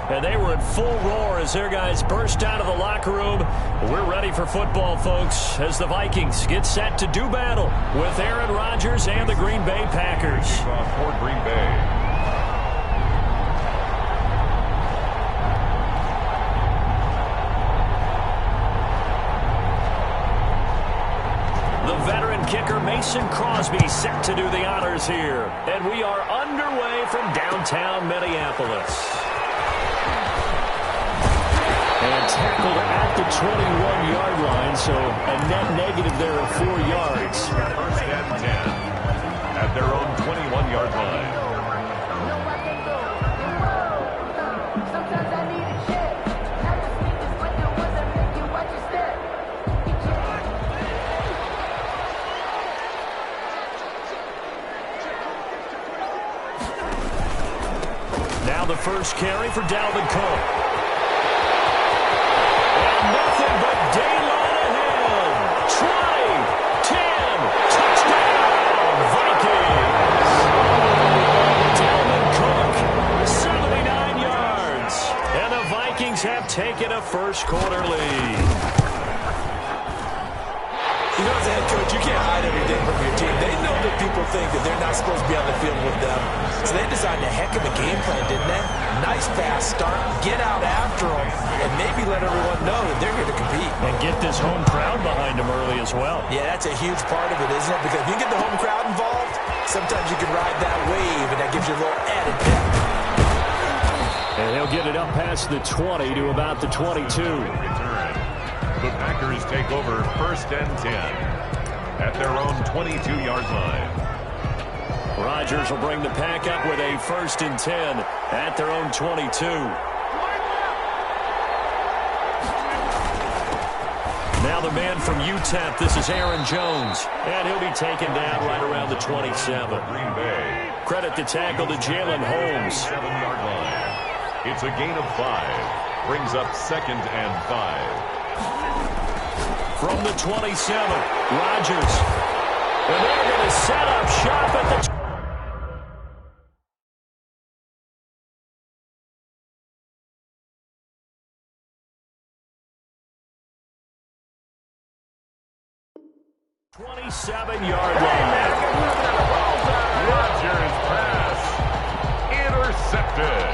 And they were in full roar as their guys burst out of the locker room. We're ready for football, folks, as the Vikings get set to do battle with Aaron Rodgers and the Green Bay Packers. For Green Bay. Kicker Mason Crosby set to do the honors here. And we are underway from downtown Minneapolis. And tackled at the 21-yard line, so a net negative there of 4 yards. First and 10 at their own 21-yard line. The first carry for Dalvin Cook. And nothing but daylight ahead. 20, 10, touchdown, Vikings. Dalvin Cook, 79 yards. And the Vikings have taken a first-quarter lead. You know, as a head coach, you can't hide everything from your team. They know that people think that they're not supposed to be on the field with them. So they designed a heck of a game plan, didn't they? Nice fast start, get out after them, and maybe let everyone know that they're here to compete. And get this home crowd behind them early as well. Yeah, that's a huge part of it, isn't it? Because if you get the home crowd involved, sometimes you can ride that wave, and that gives you a little added pep. And he'll get it up past the 20 to about the 22. The Packers take over first and 10 at their own 22-yard line. Rodgers will bring the pack up with a first and 10 at their own 22. Now the man from UTEP, this is Aaron Jones, and he'll be taken down right around the 27. Green Bay. Credit the tackle to Jalen Holmes. 7-yard line. It's a gain of 5. Brings up second and 5. From the 27, Rodgers. And they're going to set up shop at the 27-yard line. Rodgers pass intercepted.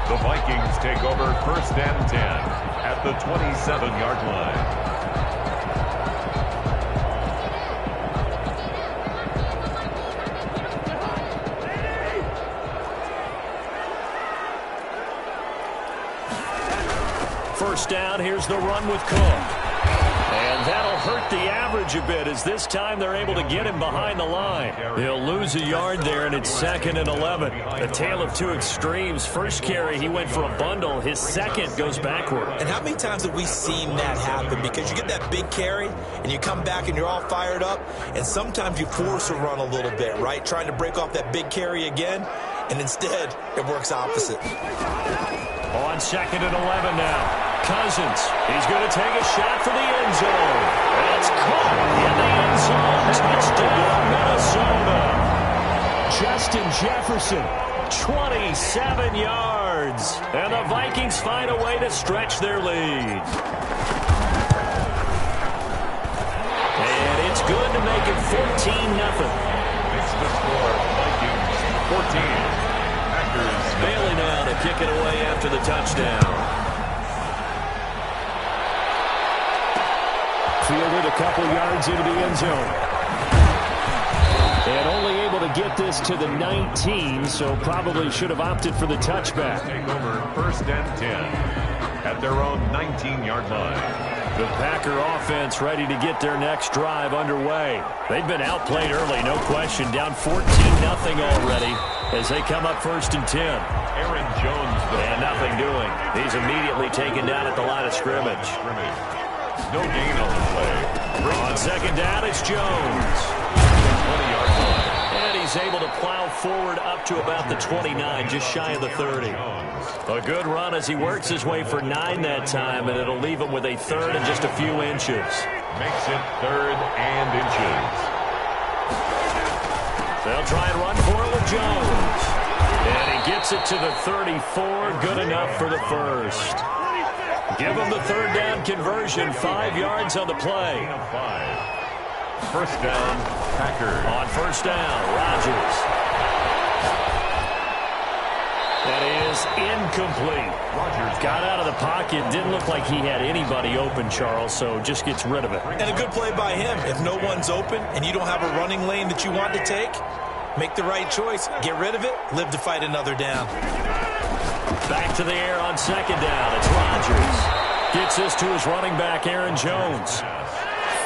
The Vikings take over first and 10 at the 27-yard line. First down, here's the run with Cook. And that'll hurt the average a bit as this time they're able to get him behind the line. He'll lose a yard there, and it's second and 11. A tale of two extremes. First carry, he went for a bundle. His second goes backward. And how many times have we seen that happen? Because you get that big carry, and you come back and you're all fired up, and sometimes you force a run a little bit, right? Trying to break off that big carry again, and instead it works opposite. On second and 11 now. Cousins, he's going to take a shot for the end zone. That's caught in the end zone. Touchdown, Minnesota. Justin Jefferson, 27 yards. And the Vikings find a way to stretch their lead. And it's good to make it 14-0. It's the score, Vikings 14. Packers Bailey now to kick it away after the touchdown. Fielded a couple yards into the end zone. And only able to get this to the 19, so probably should have opted for the touchback. take over first and 10 at their own 19-yard line. The Packer offense ready to get their next drive underway. They've been outplayed early, no question. Down 14-0 already as they come up first and 10. Aaron Jones, and nothing doing. He's immediately taken down at the line of scrimmage. No gain on the play. On second down, it's Jones. 20-yard line. And he's able to plow forward up to about the 29, just shy of the 30. A good run as he works his way for 9 that time, and it'll leave him with a third and just a few inches. Makes it third and inches. They'll try and run for it with Jones. And he gets it to the 34. Good enough for the first. Give him the third down conversion. 5 yards on the play. First down, Packers. On first down, Rodgers. That is incomplete. Rodgers got out of the pocket. Didn't look like he had anybody open, Charles, so just gets rid of it. And a good play by him. If no one's open and you don't have a running lane that you want to take, make the right choice. Get rid of it. Live to fight another down. Back to the air on second down. It's Rodgers. Gets this to his running back, Aaron Jones.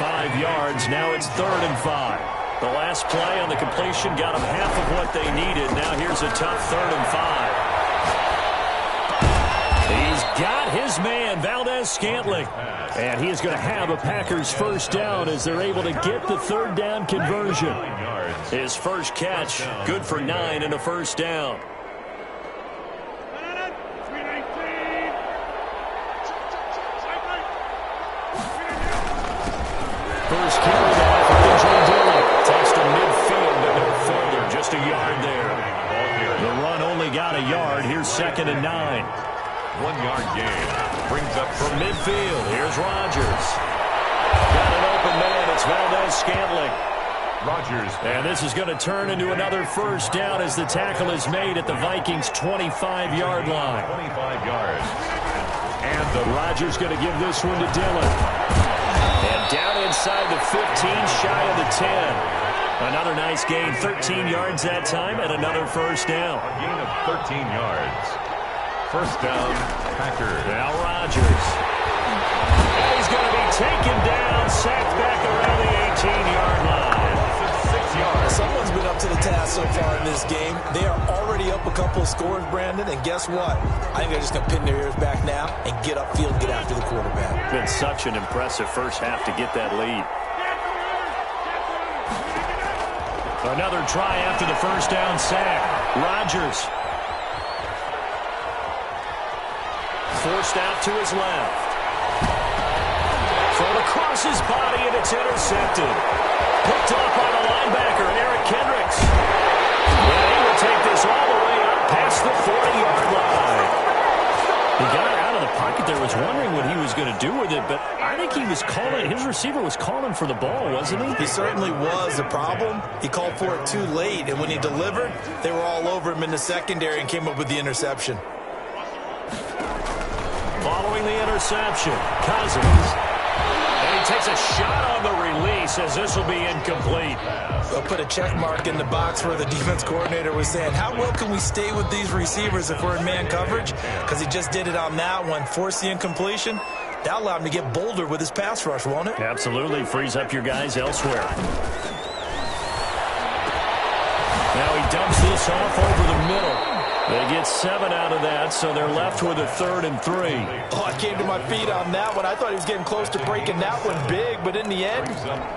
5 yards. Now it's 3rd and 5. The last play on the completion got them half of what they needed. Now here's a tough 3rd and 5. He's got his man, Valdez-Scantling. And he is going to have a Packers first down as they're able to get the third down conversion. His first catch, good for 9 and a first down. First carry now for A.J. Dillon. Takes to midfield, but no further. Just a yard there. The run only got a yard. Here's 2nd and 9. 1 yard gain. Brings up from midfield. Here's Rodgers. Got an open man. It's Valdez-Scantling. Rodgers. And this is going to turn into another first down as the tackle is made at the Vikings' 25-yard line. 25 yards. And the Rodgers going to give this one to Dillon. And down inside the 15, shy of the 10. Another nice gain, 13 yards that time, and another first down. A gain of 13 yards. First down, Packers. Now Rodgers. And he's going to be taken down, sacked back around the 18-yard line. 6 yards. Someone's been up to the task so far in this game. They are already up a couple of scores, Brandon, and guess what? I think they're just going to pin their ears back now and get upfield, get after the quarterback. Been such an impressive first half to get that lead. Another try after the first down sack. Rodgers. Forced out to his left. Thrown across his body, and it's intercepted. Picked off by the linebacker, Eric Kendricks. And he will take this all the way up past the 40-yard line. He got out of the pocket there, was wondering what he was going to do with it, but I think he was calling, his receiver was calling for the ball, wasn't he? He certainly was. The problem, he called for it too late, and when he delivered, they were all over him in the secondary and came up with the interception. Following the interception, Cousins. And he takes a shot on the release as this will be incomplete. They'll put a check mark in the box where the defense coordinator was saying, how well can we stay with these receivers if we're in man coverage? Because he just did it on that one, forced the incompletion. That allowed him to get bolder with his pass rush, won't it? Absolutely. Frees up your guys elsewhere. Now he dumps this off over the middle. They get 7 out of that, so they're left with a 3rd and 3. Oh, I came to my feet on that one. I thought he was getting close to breaking that one big, but in the end,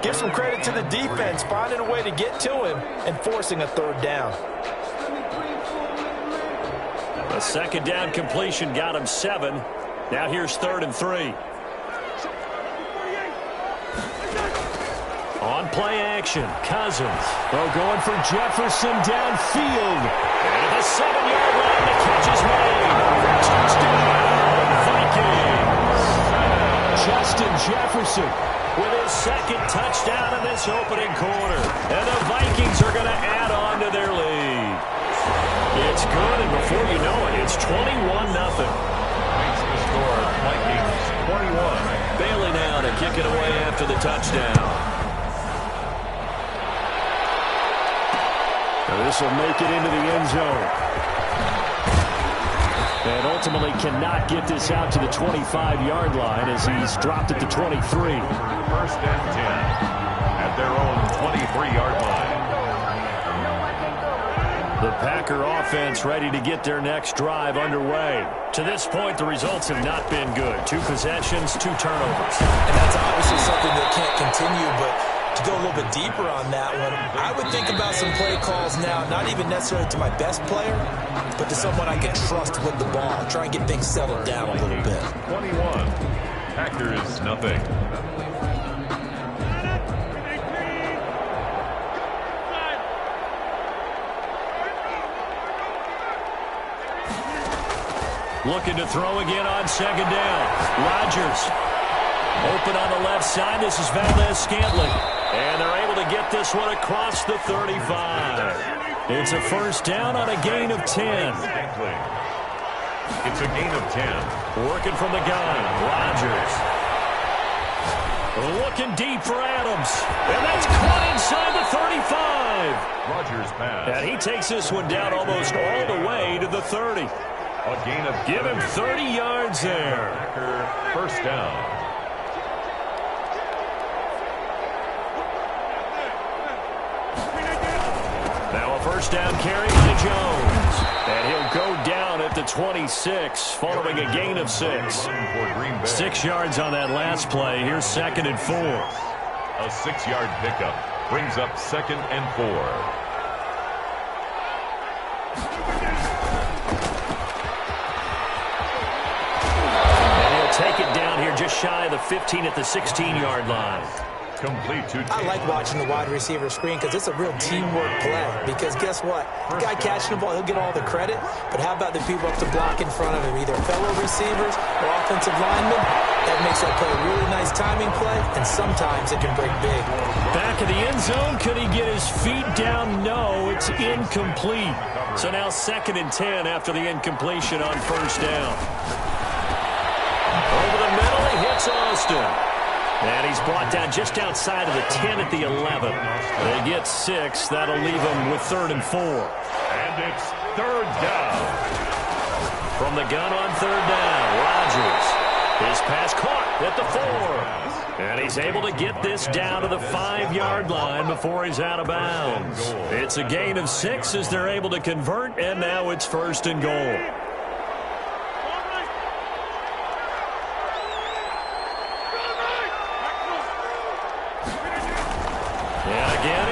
give some credit to the defense, finding a way to get to him and forcing a 3rd down. A 2nd down completion got him 7. Now here's 3rd and 3. On play action, Cousins. Oh, going for Jefferson downfield. And at the 7-yard line, the catch is made. Touchdown, Vikings. Justin Jefferson with his 2nd touchdown in this opening quarter. And the Vikings are going to add on to their lead. It's good, and before you know it, it's 21-0. Makes the score, Vikings 21. Bailey now to kick it away after the touchdown. This will make it into the end zone. And ultimately cannot get this out to the 25-yard line as he's dropped at the 23. First and 10 at their own 23-yard line. The Packer offense ready to get their next drive underway. To this point, the results have not been good. 2 possessions, 2 turnovers. And that's obviously something that can't continue, but to go a little bit deeper on that one, I would think about some play calls now, not even necessarily to my best player, but to someone I can trust with the ball. Try and get things settled down a little bit. 21. Packers, nothing. Looking to throw again on second down. Rodgers open on the left side. This is Valdez-Scantling. And they're able to get this one across the 35. It's a first down on a gain of 10. It's a gain of 10. Working from the gun. Rodgers. Looking deep for Adams. And that's caught inside the 35. Rodgers pass. And he takes this one down almost all the way to the 30. A gain of 30. Give him 30 yards there. First down. Now a first down carry by Jones. And he'll go down at the 26 following a gain of 6. 6 yards on that last play. Here's 2nd and 4. A 6-yard pickup brings up 2nd and 4. And he'll take it down here just shy of the 15 at the 16-yard line. Complete to I like watching the wide receiver screen because it's a real teamwork play. Because guess what? The guy catching the ball, he'll get all the credit. But how about the people up to block in front of him, either fellow receivers or offensive linemen? That makes that play a really nice timing play, and sometimes it can break big. Back of the end zone. Could he get his feet down? No, it's incomplete. So now 2nd and 10 after the incompletion on first down. Over the middle, he hits Austin. And he's brought down just outside of the 10 at the 11. They get 6. That'll leave them with 3rd and 4. And it's 3rd down. From the gun on 3rd down, Rodgers. His pass caught at the 4. And he's able to get this down to the 5-yard line before he's out of bounds. It's a gain of 6 as they're able to convert, and now it's 1st and goal.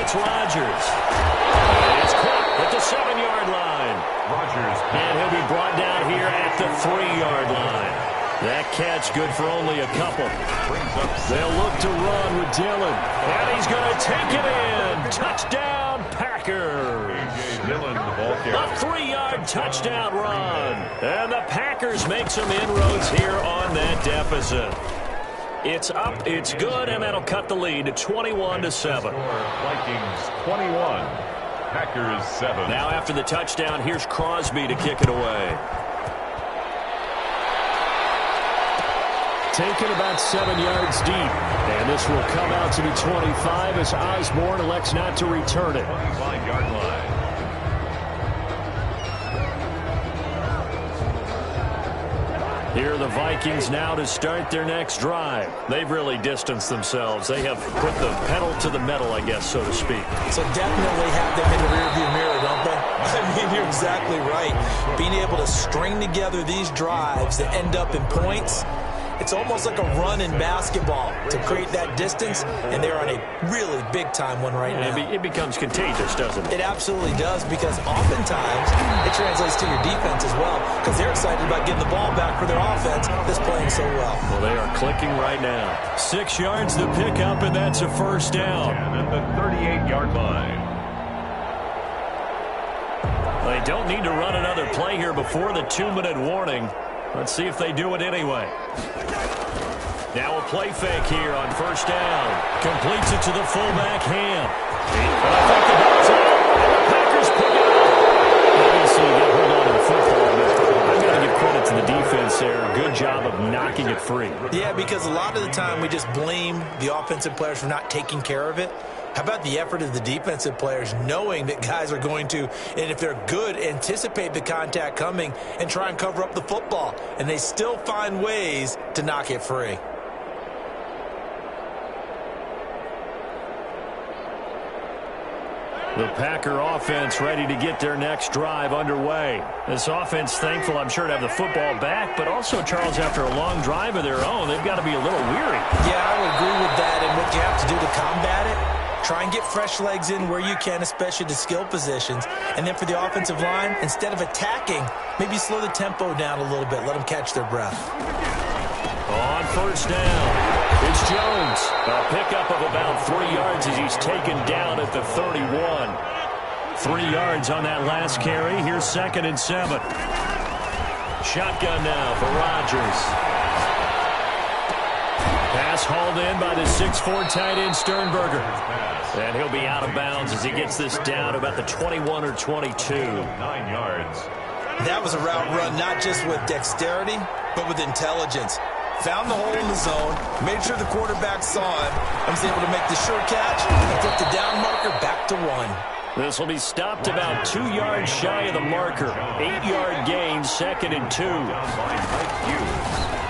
It's Rodgers. It's caught at the 7-yard line. Rodgers. And he'll be brought down here at the 3-yard line. That catch good for only a couple. They'll look to run with Dillon. And he's going to take it in. Touchdown, Packers. Dillon, the ball carrier. A 3-yard touchdown run. And the Packers make some inroads here on that deficit. It's up, it's good, and that'll cut the lead to 21-7. Vikings 21, Packers 7. Now after the touchdown, here's Crosby to kick it away. Taken about 7 yards deep, and this will come out to be 25 as Osborne elects not to return it. 25-yard line. Here are the Vikings now to start their next drive. They've really distanced themselves. They have put the pedal to the metal, I guess, so to speak. So definitely have them in the rearview mirror, don't they? I mean, you're exactly right. Being able to string together these drives that end up in points, it's almost like a run in basketball to create that distance, and they're on a really big-time one right now. It becomes contagious, doesn't it? It absolutely does, because oftentimes it translates to your defense as well, because they're excited about getting the ball back for their offense that's playing so well. Well, they are clicking right now. 6 yards to pick up, and that's a first down. And at the 38-yard line. They don't need to run another play here before the 2-minute warning. Let's see if they do it anyway. Now a play fake here on first down. Completes it to the fullback, Ham. But I think the ball's out, and the Packers pick it up. Obviously, you get hold on to the football, but I've got to give credit to the defense there. Good job of knocking it free. Yeah, because a lot of the time we just blame the offensive players for not taking care of it. How about the effort of the defensive players knowing that guys are going to, and if they're good, anticipate the contact coming and try and cover up the football. And they still find ways to knock it free. The Packer offense ready to get their next drive underway. This offense thankful, I'm sure, to have the football back, but also, Charles, after a long drive of their own, they've got to be a little weary. Yeah, I would agree with that, and what you have to do to combat it, try and get fresh legs in where you can, especially the skill positions. And then for the offensive line, instead of attacking, maybe slow the tempo down a little bit. Let them catch their breath. On first down, it's Jones. A pickup of about 3 yards as he's taken down at the 31. 3 yards on that last carry. Here's 2nd and 7. Shotgun now for Rodgers. Pass hauled in by the 6'4" tight end Sternberger. And he'll be out of bounds as he gets this down to about the 21 or 22. 9 yards. That was a route run not just with dexterity, but with intelligence. Found the hole in the zone, made sure the quarterback saw him, and was able to make the sure catch and flip the down marker back to 1. This will be stopped about 2 yards shy of the marker. 8-yard gain, 2nd and 2.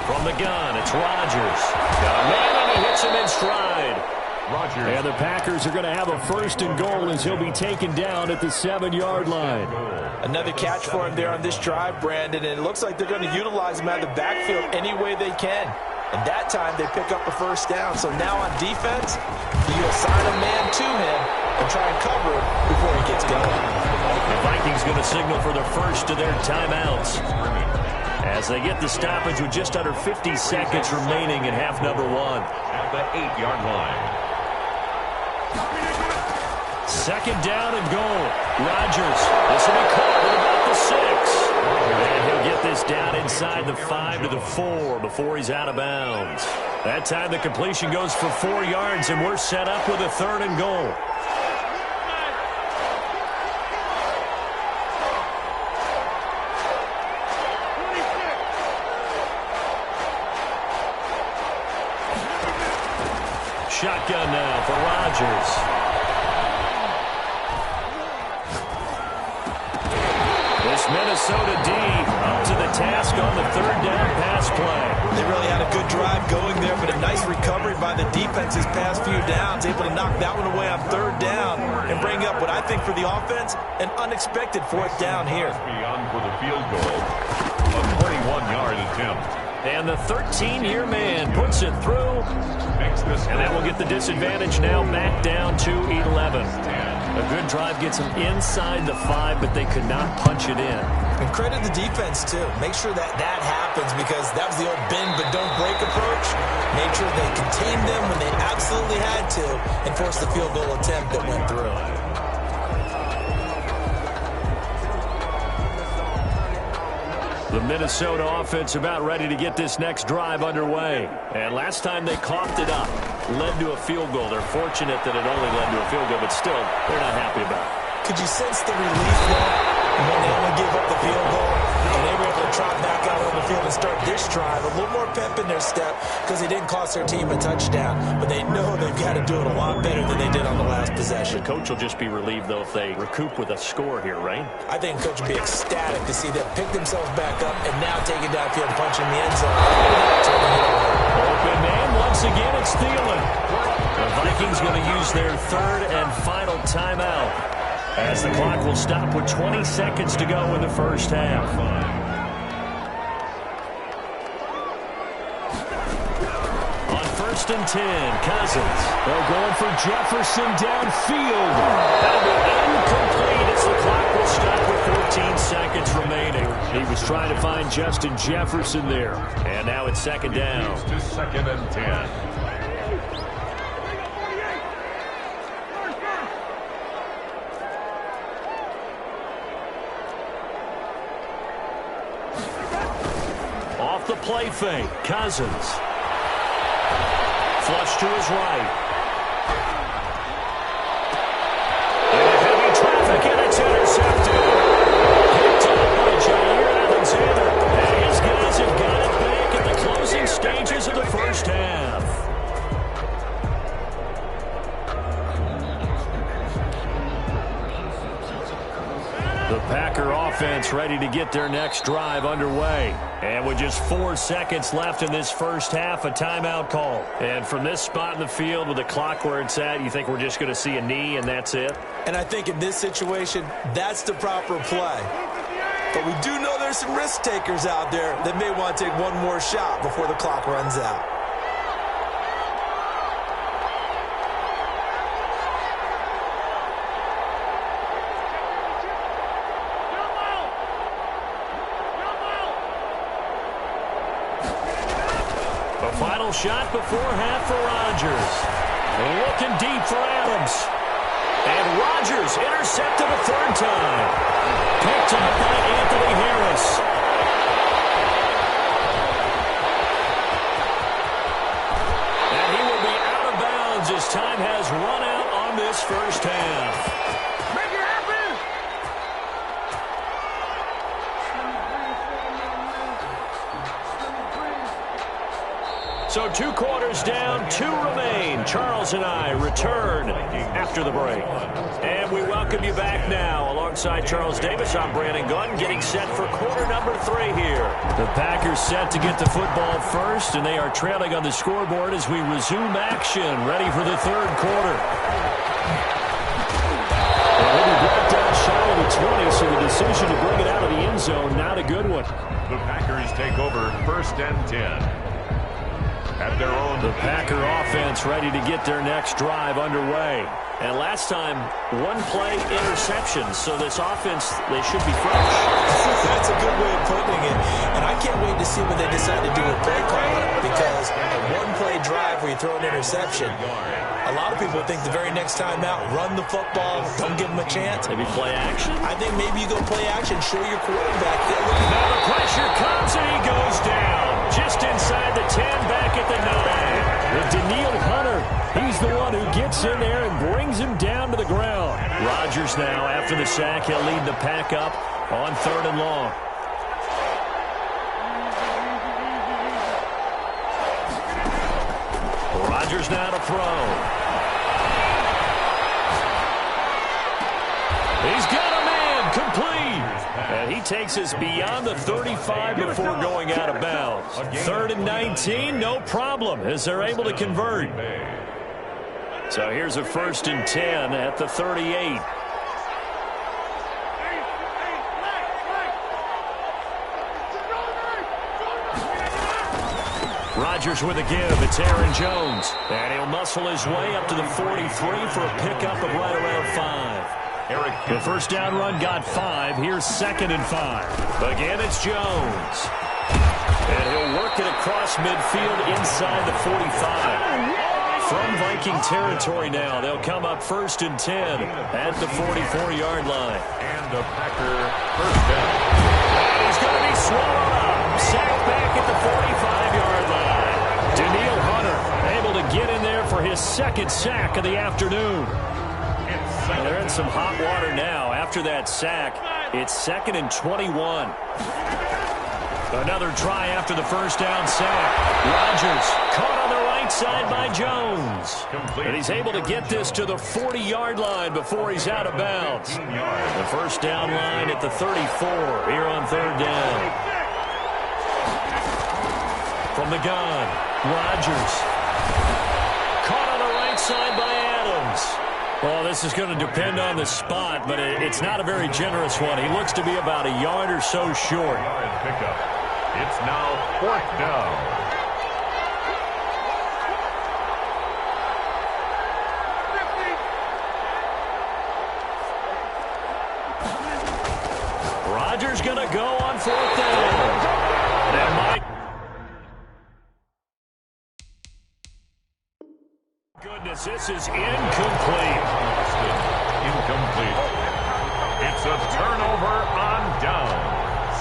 From the gun, it's Rodgers. Got a man, and he hits him in stride. Rodgers. And the Packers are going to have a 1st and goal as he'll be taken down at the 7-yard line. Another catch for him there on this drive, Brandon, and it looks like they're going to utilize him out of the backfield any way they can. And that time they pick up a 1st down. So now on defense, you assign a man to him and try and cover him before he gets going. The Vikings going to signal for the first of their timeouts as they get the stoppage with just under 50 seconds remaining in half number 1. At the 8-yard line. 2nd down and goal. Rodgers. This will be caught at about the 6. And he'll get this down inside the 5 to the 4 before he's out of bounds. That time the completion goes for 4 yards, and we're set up with a 3rd and goal. Shotgun now for Rodgers. This Minnesota D up to the task on the 3rd down pass play. They really had a good drive going there, but a nice recovery by the defense his past few downs, able to knock that one away on 3rd down and bring up what I think for the offense, an unexpected 4th down here. Beyond for the field goal. A 21-yard attempt. And the 13-year man puts it through. And that will get the disadvantage now back down to 11. A good drive gets them inside the 5, but they could not punch it in. And credit the defense, too. Make sure that that happens because that was the old bend but don't break approach. Made sure they contained them when they absolutely had to and forced the field goal attempt that went through. The Minnesota offense about ready to get this next drive underway. And last time they coughed it up, led to a field goal. They're fortunate that it only led to a field goal, but still, they're not happy about it. Could you sense the relief there when they only give up the field goal and they were able to trot back out on the field and start this drive? A little more pep in their step because they didn't cost their team a touchdown, but they know they've got to do it a lot better than they did on the last possession. The coach will just be relieved, though, if they recoup with a score here, right? I think the coach will be ecstatic to see them pick themselves back up and now take it downfield and punch in the end zone. Open man, once again, it's Thielen. The Vikings going to use their 3rd and final timeout as the clock will stop with 20 seconds to go in the first half. On 1st and 10, Cousins. They're going for Jefferson downfield. That'll be incomplete as the clock will stop with 14 seconds remaining. He was trying to find Justin Jefferson there. And now it's 2nd down. To 2nd and 10. Off the play fake, Cousins. Flush to his right. Into heavy traffic, and it's intercepted. Picked up by Jair Alexander. And his guys have got it back at the closing stages of the first half. The Packer offense ready to get their next drive underway. And with just 4 seconds left in this first half, a timeout call. And from this spot in the field with the clock where it's at, you think we're just going to see a knee and that's it? And I think in this situation, that's the proper play. But we do know there's some risk takers out there that may want to take one more shot before the clock runs out. Final shot before half for Rodgers. Looking deep for Adams. And Rodgers intercepted a 3rd time. Picked up by Anthony Harris. this first half. Make it happen! So 2 quarters down, 2 remain. Charles and I return after the break. And we welcome you back now. Alongside Charles Davis, I'm Brandon Gunn, getting set for quarter number 3 here. The Packers set to get the football first, and they are trailing on the scoreboard as we resume action, ready for the third quarter. They'll be brought down shy of the 20, so the decision to bring it out of the end zone, not a good one. The Packers take over first and 10. At their own. The Packer offense ready to get their next drive underway. And last time, 1-play interception. So this offense, they should be fresh. That's a good way of putting it. And I can't wait to see what they decide to do with play calling, because a 1-play drive where you throw an interception, a lot of people think the very next time out, run the football, don't give them a chance. Maybe play action? I think maybe you go play action, show your quarterback. Now the pressure comes and he goes down. Just inside the 10, back at the 9. With Daniil Hunter, he's the one who gets in there and brings him down to the ground. Rodgers now, after the sack, he'll lead the pack up on 3rd and long. Rodgers now to throw. He's got a man, complete. And he takes us beyond the 35 before going out of bounds. 3rd and 19, no problem, as they're able to convert. So here's a 1st and 10 at the 38. Rodgers with a give. It's Aaron Jones. And he'll muscle his way up to the 43 for a pickup of right around 5. The first down run got 5. Here's 2nd and 5. Again, it's Jones. And he'll work it across midfield inside the 45. From Viking territory now, they'll come up 1st and 10 at the 44-yard line. And a Packer first down. And he's going to be swallowed up. Sacked back at the 45-yard line. Daniil Hunter able to get in there for his 2nd sack of the afternoon. They're in some hot water now. After that sack, it's 2nd and 21. Another try after the first down sack. Rodgers caught on the right side by Jones. And he's able to get this to the 40-yard line before he's out of bounds. The first down line at the 34 here on 3rd down. From the gun, Rodgers. Caught on the right side by Adams. Well, this is going to depend on the spot, but it's not a very generous one. He looks to be about a yard or so short. It's now 4th down. Rodgers going to go on 4th down. That might... Goodness, this is incomplete. Incomplete. It's a turnover on downs.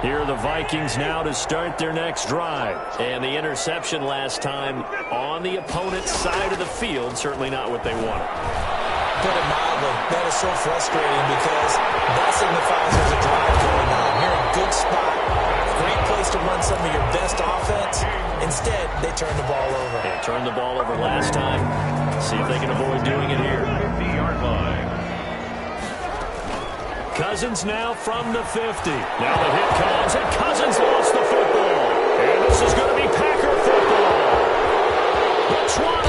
Here are the Vikings now to start their next drive. And the interception last time on the opponent's side of the field, certainly not what they wanted. Put it mildly, that is so frustrating because that signifies there's a drive going on. You're in a good spot. Great place to run some of your best offense. Instead, they turn the ball over. They turned the ball over last time. See if they can avoid doing it here. 50-yard line. Cousins now from the 50. Now the hit comes, and Cousins lost the football. And this is going to be Packer football. The 20.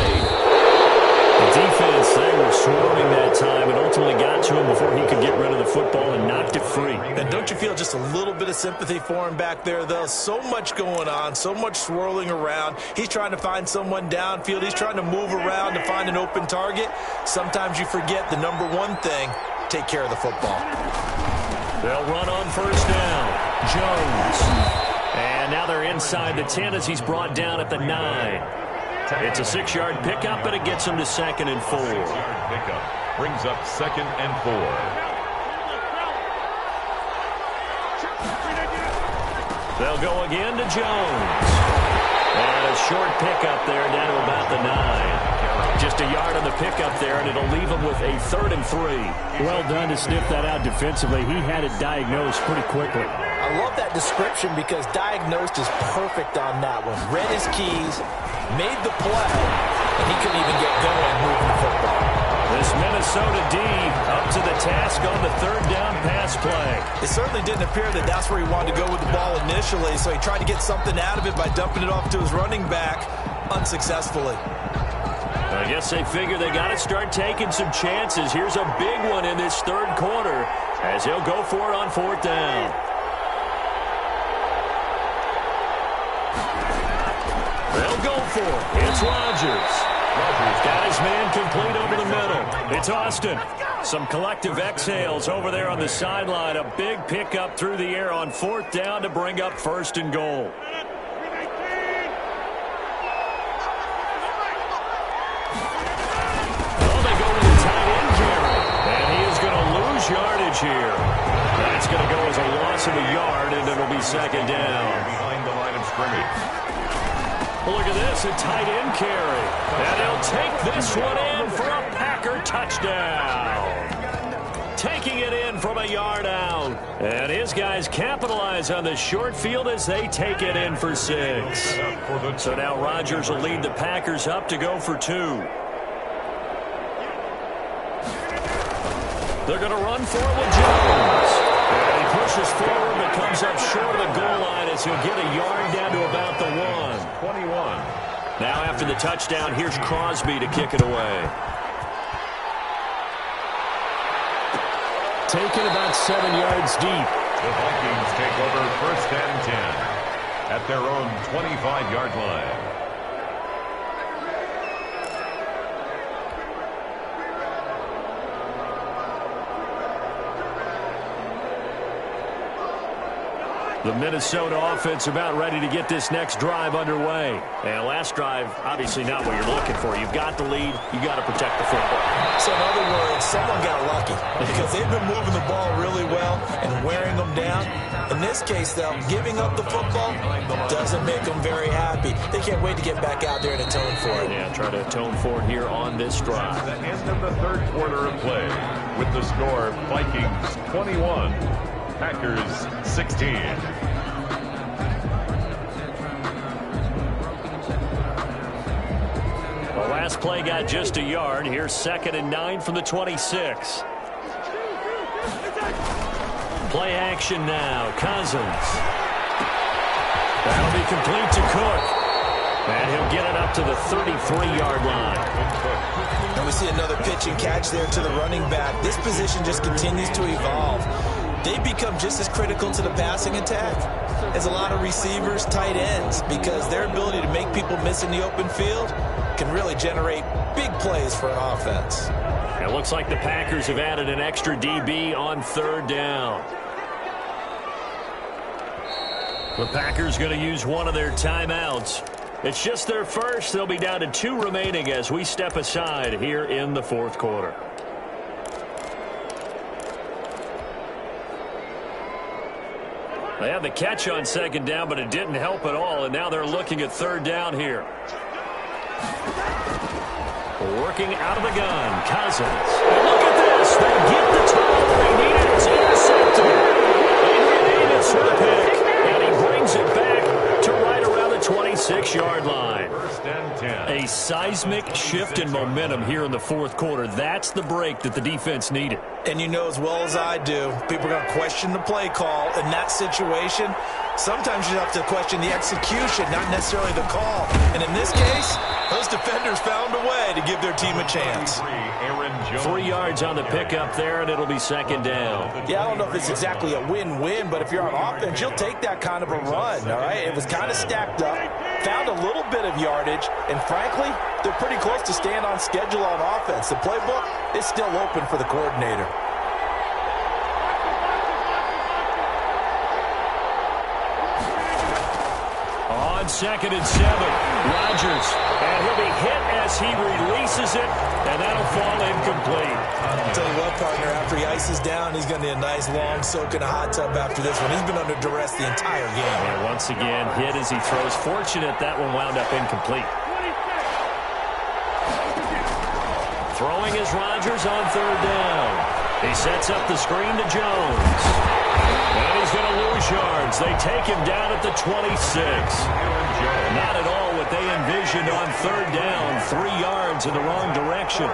The defense, they were swarming that time and ultimately got to him before he could get rid of the football and knocked it free. And don't you feel just a little bit of sympathy for him back there, though? So much going on, so much swirling around. He's trying to find someone downfield. He's trying to move around to find an open target. Sometimes you forget the number one thing, take care of the football. They'll run on 1st down. Jones. And now they're inside the 10 as he's brought down at the 9. It's a 6-yard pickup, but it gets him to 2nd and 4. 6-yard pickup brings up 2nd and 4. They'll go again to Jones. And a short pickup there down to about the 9. Just a yard on the pickup there, and it'll leave him with a 3rd and 3. Well done to sniff that out defensively. He had it diagnosed pretty quickly. I love that description because diagnosed is perfect on that one. Read his keys, made the play, and he couldn't even get going moving the football. This Minnesota D up to the task on the 3rd down pass play. It certainly didn't appear that that's where he wanted to go with the ball initially, so he tried to get something out of it by dumping it off to his running back unsuccessfully. I guess they figure they got to start taking some chances. Here's a big one in this 3rd quarter as he'll go for it on 4th down. They'll go for it. It's Rodgers. Rodgers got his man complete over the middle. It's Austin. Some collective exhales over there on the sideline. A big pickup through the air on 4th down to bring up 1st and goal. Yardage here. That's going to go as a loss of a yard, and it'll be 2nd down. Behind the line of scrimmage. Well, look at this, a tight end carry. And he'll take this one in for a Packer touchdown. Taking it in from a yard out. And his guys capitalize on the short field as they take it in for 6. So now Rodgers will lead the Packers up to go for 2. They're going to run for it with Jones. And he pushes forward but comes up short of the goal line as he'll get a yard down to about the 1. 21. Now after the touchdown, here's Crosby to kick it away. Taken about 7 yards deep. The Vikings take over 1st and 10 at their own 25-yard line. The Minnesota offense about ready to get this next drive underway. And last drive, obviously not what you're looking for. You've got the lead. You got to protect the football. So in other words, someone got lucky because they've been moving the ball really well and wearing them down. In this case, though, giving up the football doesn't make them very happy. They can't wait to get back out there and atone for it. Yeah, try to atone for it here on this drive. The end of the 3rd quarter of play with the score Vikings 21. Packers 16. The last play got just a yard. Here's 2nd and 9 from the 26. Play action now. Cousins. That'll be complete to Cook. And he'll get it up to the 33-yard line. And we see another pitch and catch there to the running back. This position just continues to evolve. They become just as critical to the passing attack as a lot of receivers, tight ends, because their ability to make people miss in the open field can really generate big plays for an offense. It looks like the Packers have added an extra DB on 3rd down. The Packers going to use one of their timeouts. It's just their first. They'll be down to 2 remaining as we step aside here in the 4th quarter. They had the catch on 2nd down, but it didn't help at all, and now they're looking at 3rd down here. Working out of the gun, Cousins. And look at this. They get the turnover they needed. It's intercepted. Adrian Davis for the pick, and he brings it back to right around the 26-yard line. 1st and 10. A seismic shift in momentum here in the 4th quarter. That's the break that the defense needed. And you know as well as I do, people are going to question the play call in that situation. Sometimes you have to question the execution, not necessarily the call. And in this case, those defenders found a way to give their team a chance. 3 yards on the pickup there, and it'll be 2nd down. Yeah, I don't know if it's exactly a win-win, but if you're on offense, you'll take that kind of a run, all right? It was kind of stacked up, found a little bit of yardage, and frankly, they're pretty close to staying on schedule on offense. The playbook is still open for the coordinator. On 2nd and 7, Rodgers, and he'll be hit as he releases it, and that'll fall incomplete. I'll tell you what, partner, after he ices down, he's going to need a nice long soak in a hot tub after this one. He's been under duress the entire game. And once again, hit as he throws. Fortunate that one wound up incomplete. Throwing is Rodgers on third down. He sets up the screen to Jones. And he's going to lose yards. They take him down at the 26. Not at all what they envisioned on third down. 3 yards in the wrong direction.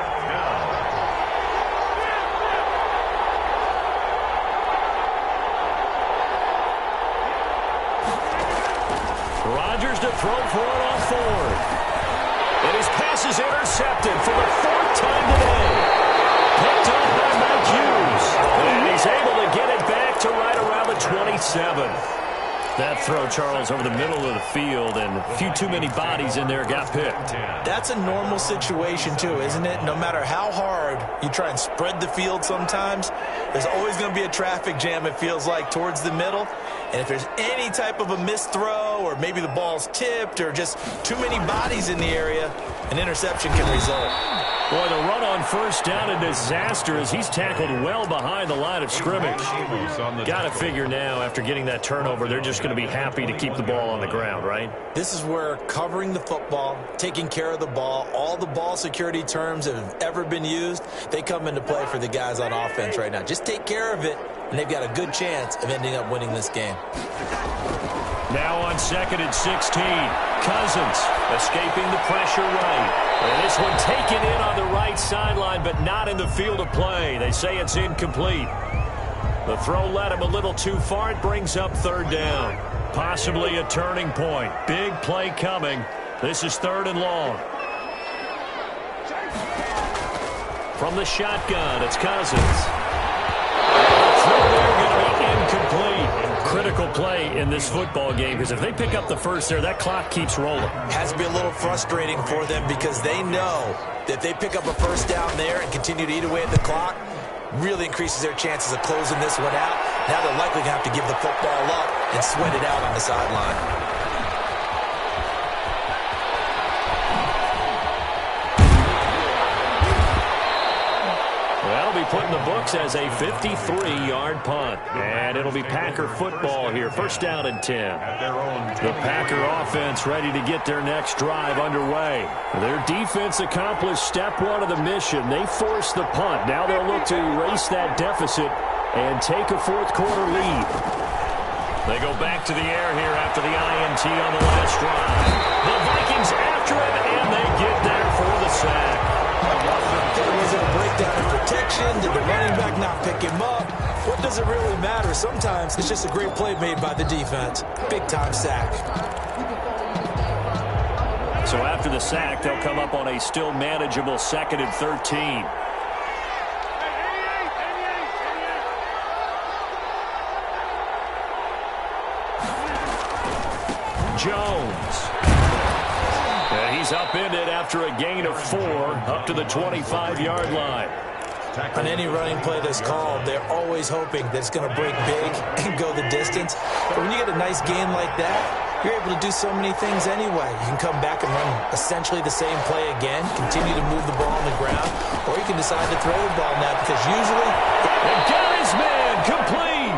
Rodgers to throw for it on fourth. And his pass is intercepted for the 4th time today. Picked up by Mike Hughes. And he's able to get it back to right around the 27. That throw, Charles, over the middle of the field, and a few too many bodies in there got picked. That's a normal situation, too, isn't it? No matter how hard you try and spread the field sometimes, there's always going to be a traffic jam, it feels like, towards the middle. And if there's any type of a missed throw, or maybe the ball's tipped, or just too many bodies in the area, an interception can result. Boy, the run on first down, a disaster as he's tackled well behind the line of scrimmage. Got to figure now, after getting that turnover, they're just going to be happy to keep the ball on the ground, right? This is where covering the football, taking care of the ball, all the ball security terms that have ever been used, they come into play for the guys on offense right now. Just take care of it, and they've got a good chance of ending up winning this game. Now on 2nd and 16, Cousins escaping the pressure right. And this one taken in on the right sideline, but not in the field of play. They say it's incomplete. The throw led him a little too far. It brings up third down. Possibly a turning point. Big play coming. This is 3rd and long. From the shotgun, it's Cousins. Throw there going to be incomplete. Critical play in this football game, because if they pick up the first there, that clock keeps rolling. Has to be a little frustrating for them, because they know that if they pick up a first down there and continue to eat away at the clock, really increases their chances of closing this one out. Now they're likely going to have to give the football up and sweat it out on the sideline. Put in the books as a 53-yard punt. And it'll be Packer football here. 1st down and 10. The Packer offense ready to get their next drive underway. Their defense accomplished step 1 of the mission. They forced the punt. Now they'll look to erase that deficit and take a 4th quarter lead. They go back to the air here after the INT on the last drive. The Vikings after him, and they get there for the sack. Was it a breakdown in protection? Did the running back not pick him up? What does it really matter? Sometimes it's just a great play made by the defense. Big-time sack. So after the sack, they'll come up on a still manageable 2nd and 13. Jones. And he's upended after a gain of 4 up to the 25-yard line. On any running play that's called, they're always hoping that it's going to break big and go the distance. But when you get a nice gain like that, you're able to do so many things anyway. You can come back and run essentially the same play again, continue to move the ball on the ground, or you can decide to throw the ball now, because usually... And got his man complete!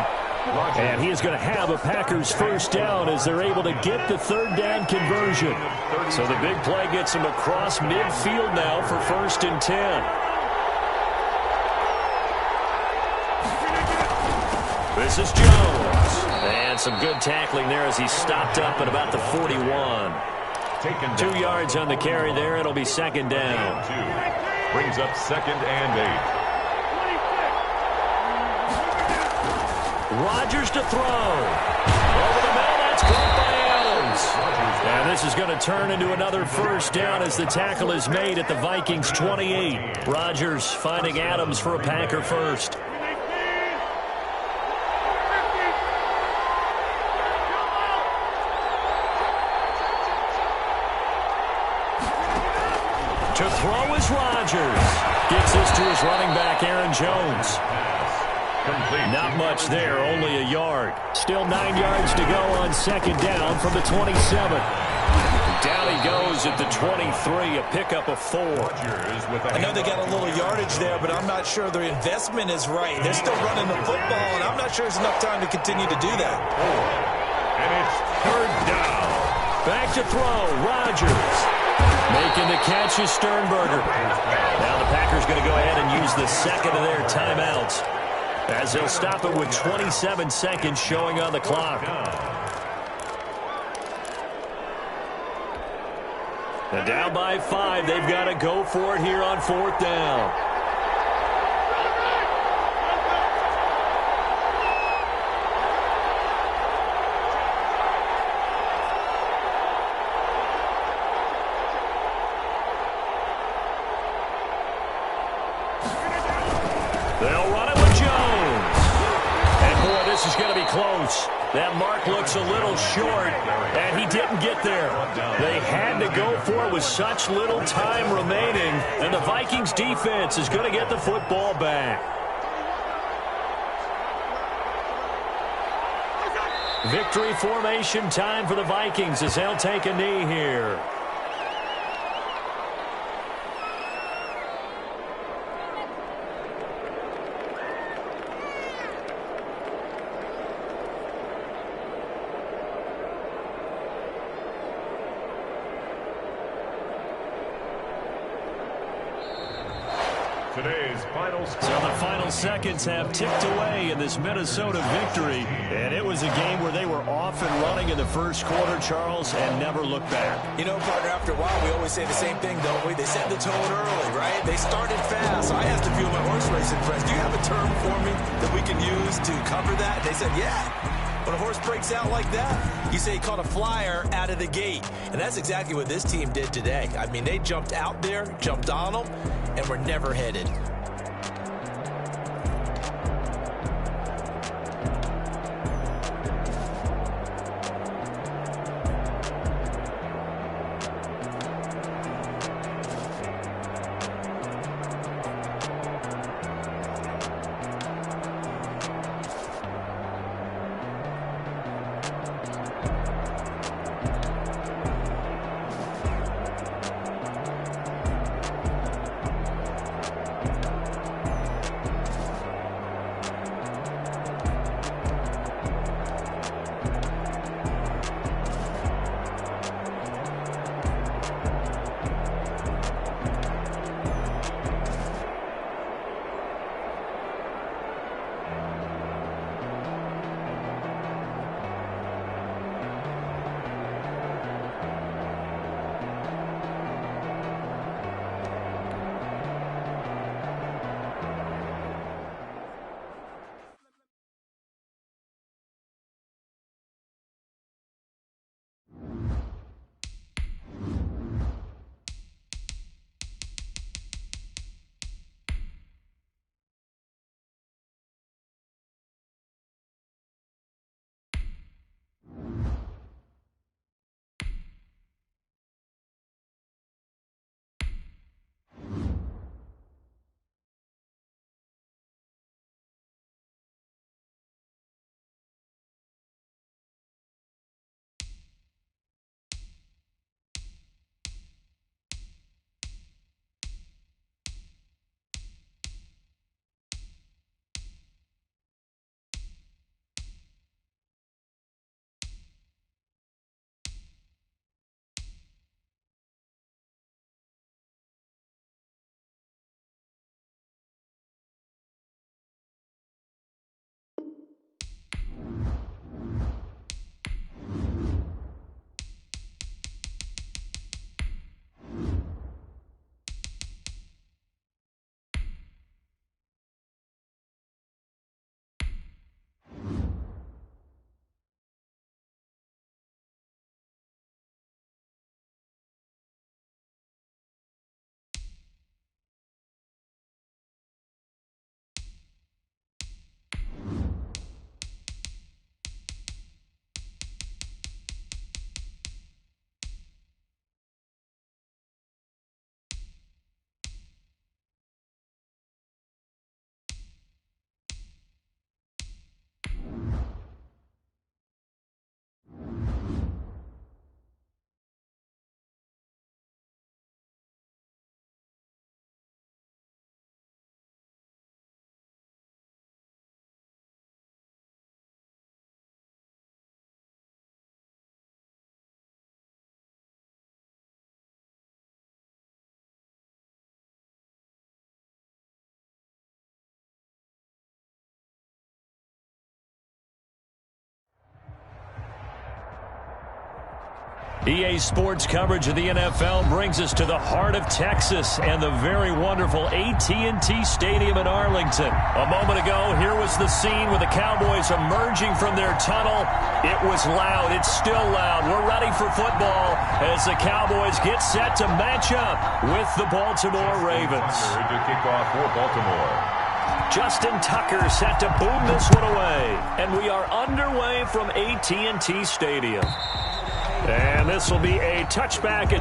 And he is going to have a Packers first down as they're able to get the 3rd down conversion. So the big play gets him across midfield now for 1st and 10. This is Jones. And some good tackling there as he stopped up at about the 41. 2 yards on the carry there. It'll be 2nd down. Brings up 2nd and 8. Rodgers to throw. Over the middle, that's caught by Adams. And this is going to turn into another first down as the tackle is made at the Vikings 28. Rodgers finding Adams for a Packer first. To throw is Rodgers. Gets this to his running back, Aaron Jones. Not much there, only a yard. Still 9 yards to go on 2nd down from the 27. Down he goes at the 23, a pickup of 4. I know they got a little yardage there, but I'm not sure their investment is right. They're still running the football, and I'm not sure there's enough time to continue to do that. And it's 3rd down. Back to throw, Rodgers. Making the catch is Sternberger. Now the Packers going to go ahead and use the second of their timeouts, as they'll stop it with 27 seconds showing on the clock. And down by 5, they've got to go for it here on 4th down. They'll run it with Jones. And, boy, this is going to be close. That mark looks a little short, and he didn't get there. They had to go for it with such little time remaining, and the Vikings defense is going to get the football back. Victory formation time for the Vikings as they'll take a knee here. Today's final score. So the final seconds have ticked away in this Minnesota victory. And it was a game where they were off and running in the first quarter, Charles, and never looked back. You know, partner, after a while, we always say the same thing, don't we? They set the tone early, right? They started fast. So I asked a few of my horse racing friends, do you have a term for me that we can use to cover that? They said, yeah. When a horse breaks out like that, you say he caught a flyer out of the gate. And that's exactly what this team did today. I mean, they jumped out there, jumped on them, and were never headed. EA Sports coverage of the NFL brings us to the heart of Texas and the very wonderful AT&T Stadium in Arlington. A moment ago, here was the scene with the Cowboys emerging from their tunnel. It was loud. It's still loud. We're ready for football as the Cowboys get set to match up with the Baltimore Ravens. To kick off for Baltimore. Justin Tucker set to boom this one away. And we are underway from AT&T Stadium. And this will be a touchback.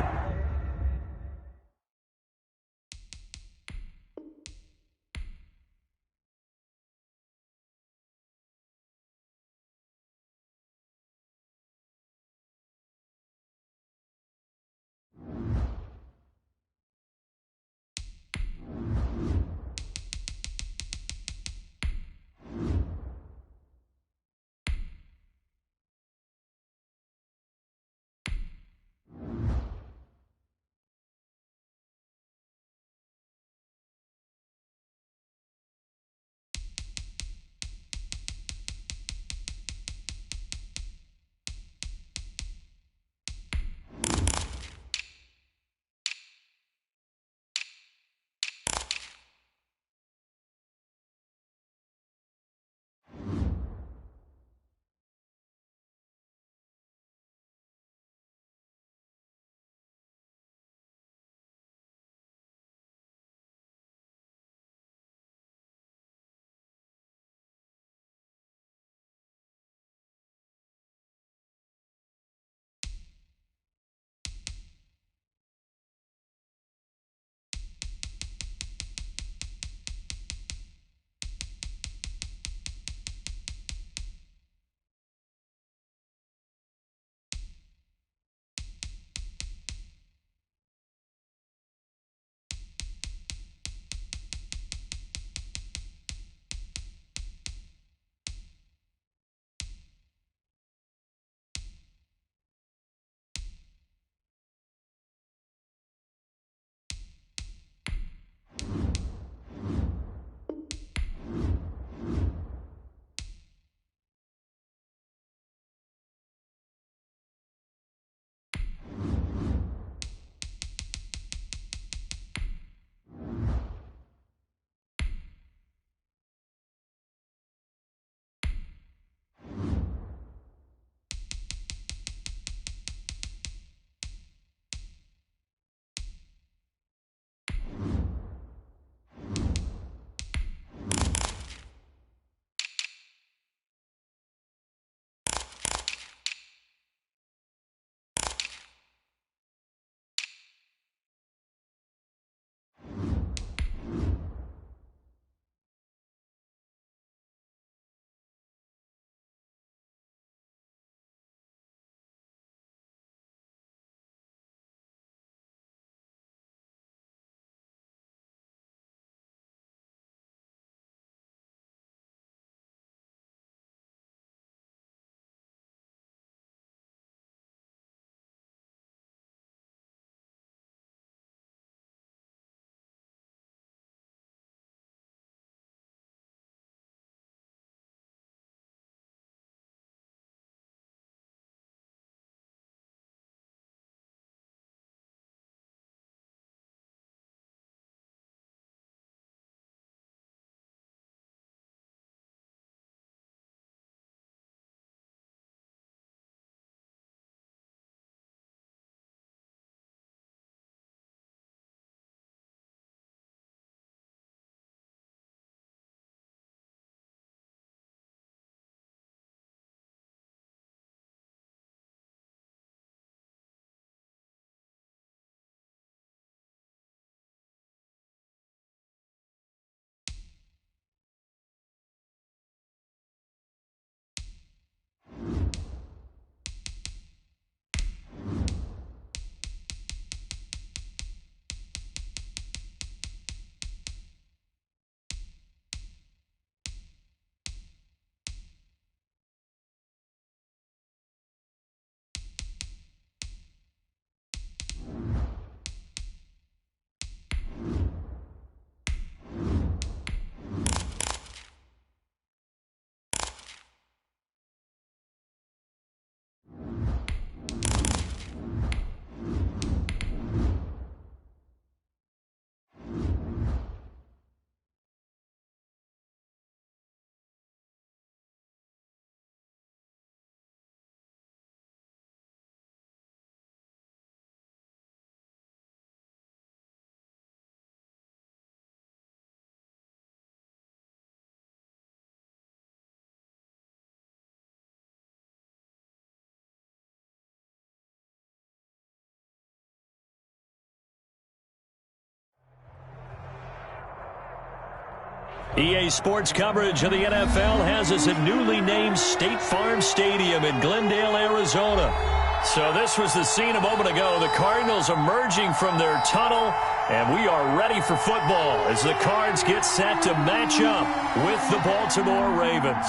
EA Sports coverage of the NFL has us at newly named State Farm Stadium in Glendale, Arizona. So this was the scene a moment ago. The Cardinals emerging from their tunnel, and we are ready for football as the Cards get set to match up with the Baltimore Ravens.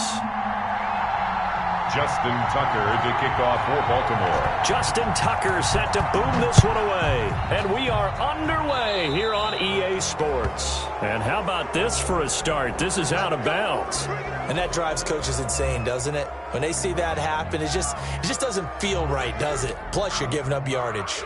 Justin Tucker to kick off for Baltimore. Justin Tucker set to boom this one away. And we are underway here on EA Sports. And how about this for a start? This is out of bounds. And that drives coaches insane, doesn't it? When they see that happen, it just doesn't feel right, does it? Plus, you're giving up yardage.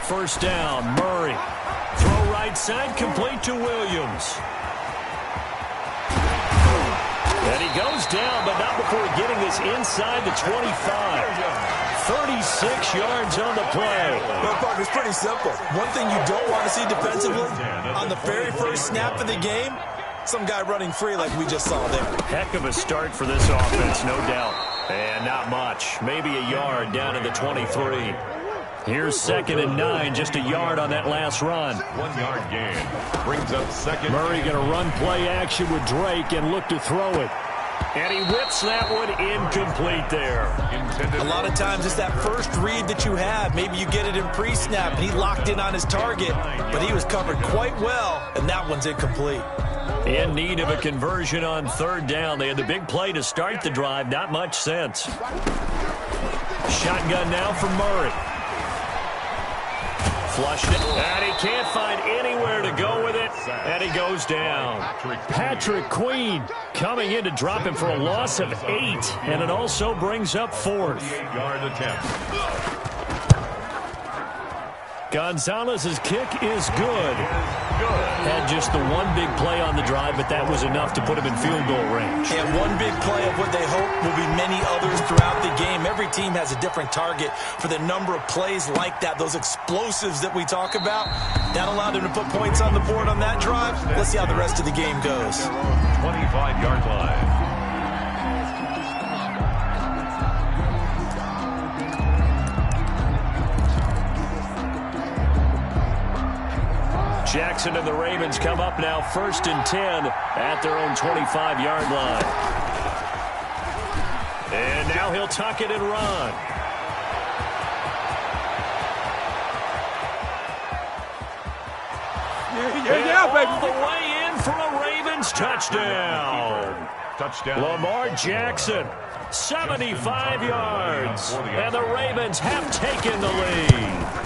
First down, Murray. Throw right side, complete to Williams. And he goes down, but not before getting this inside the 25. 36 yards on the play. Well, Parker, it's pretty simple. One thing you don't want to see defensively, on the very first snap of the game, some guy running free like we just saw there. Heck of a start for this offense, no doubt. And not much. Maybe a yard down to the 23. Here's 2nd and 9, just a yard on that last run. 1 yard gain. Brings up second. Murray going to run play action with Drake and look to throw it. And he whips that one incomplete there. A lot of times it's that first read that you have. Maybe you get it in pre-snap, and he locked in on his target, but he was covered quite well, and that one's incomplete. In need of a conversion on 3rd down. They had the big play to start the drive. Not much sense. Shotgun now for Murray. Flushed it, and he can't find anywhere to go with it, and he goes down. Patrick Queen coming in to drop him for a loss of 8, and it also brings up 4th. 8-yard attempt. Gonzalez's kick is good. Had just the one big play on the drive, but that was enough to put him in field goal range. And one big play of what they hope will be many others throughout the game. Every team has a different target for the number of plays like that, those explosives that we talk about. That allowed them to put points on the board on that drive. Let's see how the rest of the game goes. 25-yard line. Jackson and the Ravens come up now 1st and 10 at their own 25-yard line. And now he'll tuck it and run. Yeah, baby. All the way in for a Ravens touchdown. Lamar Jackson, 75 yards. And the Ravens have taken the lead.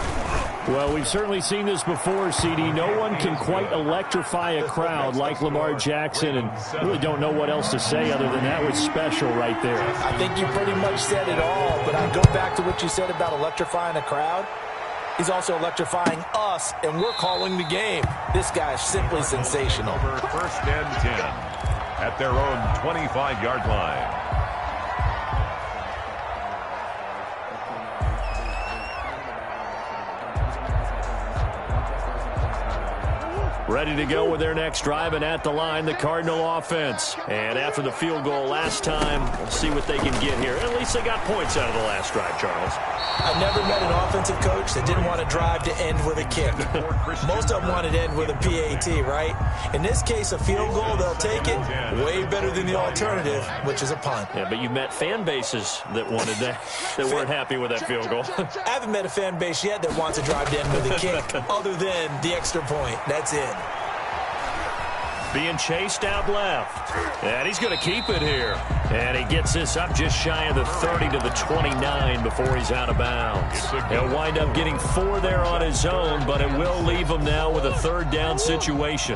Well, we've certainly seen this before, CD. No one can quite electrify a crowd like Lamar Jackson, and really don't know what else to say other than that was special right there. I think you pretty much said it all, but I go back to what you said about electrifying a crowd. He's also electrifying us, and we're calling the game. This guy's simply sensational. 1st and 10 at their own 25-yard line. Ready to go with their next drive, and at the line, the Cardinal offense. And after the field goal last time, we'll see what they can get here. At least they got points out of the last drive, Charles. I've never met an offensive coach that didn't want to drive to end with a kick. Most of them wanted to end with a PAT, right? In this case, a field goal, they'll take it. Way better than the alternative, which is a punt. Yeah, but you've met fan bases that wanted that, that weren't happy with that field goal. I haven't met a fan base yet that wants to drive to end with a kick, other than the extra point. That's it. Being chased out left. And he's going to keep it here. And he gets this up just shy of the 30 to the 29 before he's out of bounds. He'll wind up getting 4 there on his own, but it will leave him now with a 3rd down situation.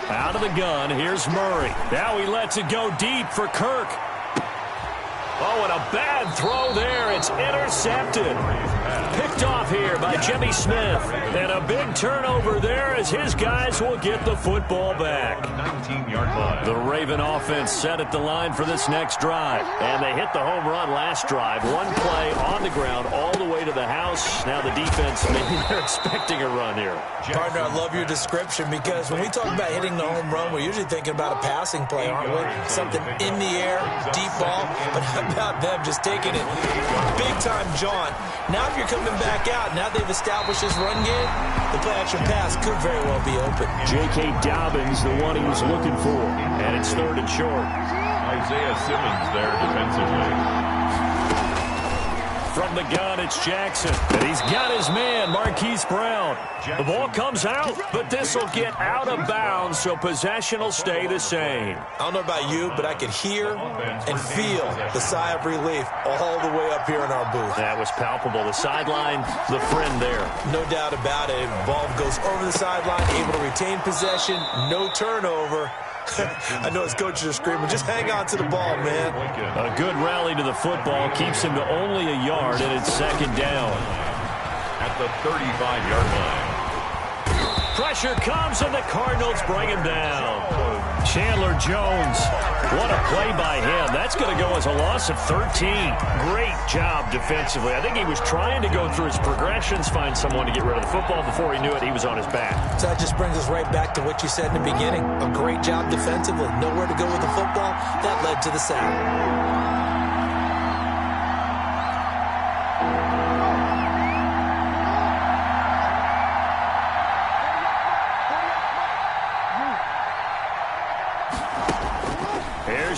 Out of the gun, here's Murray. Now he lets it go deep for Kirk. Oh, and a bad throw there. It's intercepted. Picked off here by Jimmy Smith. And a big turnover there as his guys will get the football back. 19-yard line. The Raven offense set at the line for this next drive. And they hit the home run last drive. One play on the ground all the way to the house. Now the defense, maybe they're expecting a run here. Partner, I love your description because when we talk about hitting the home run, we're usually thinking about a passing play, aren't we? Something in the air, deep ball. But how about them just taking it big time, John? Now if you're coming back out, now they've established this run game, the play-action pass could very well be open. J.K. Dobbins, the one he was looking for. And it's 3rd and short. Isaiah Simmons there defensively. From the gun, it's Jackson. And he's got his man, Marquise Brown. The ball comes out, but this will get out of bounds, so possession will stay the same. I don't know about you, but I could hear and feel the sigh of relief all the way up here in our booth. That was palpable. The sideline, the friend there. No doubt about it. Ball goes over the sideline, able to retain possession, no turnover. I know his coaches are screaming, just hang on to the ball, man. A good rally to the football keeps him to only a yard, and it's 2nd down. At the 35-yard line. Pressure comes, and the Cardinals bring him down. Chandler Jones, what a play by him. That's going to go as a loss of 13. Great job defensively. I think he was trying to go through his progressions, find someone to get rid of the football. Before he knew it, he was on his back. So that just brings us right back to what you said in the beginning. A great job defensively. Nowhere to go with the football. That led to the sack.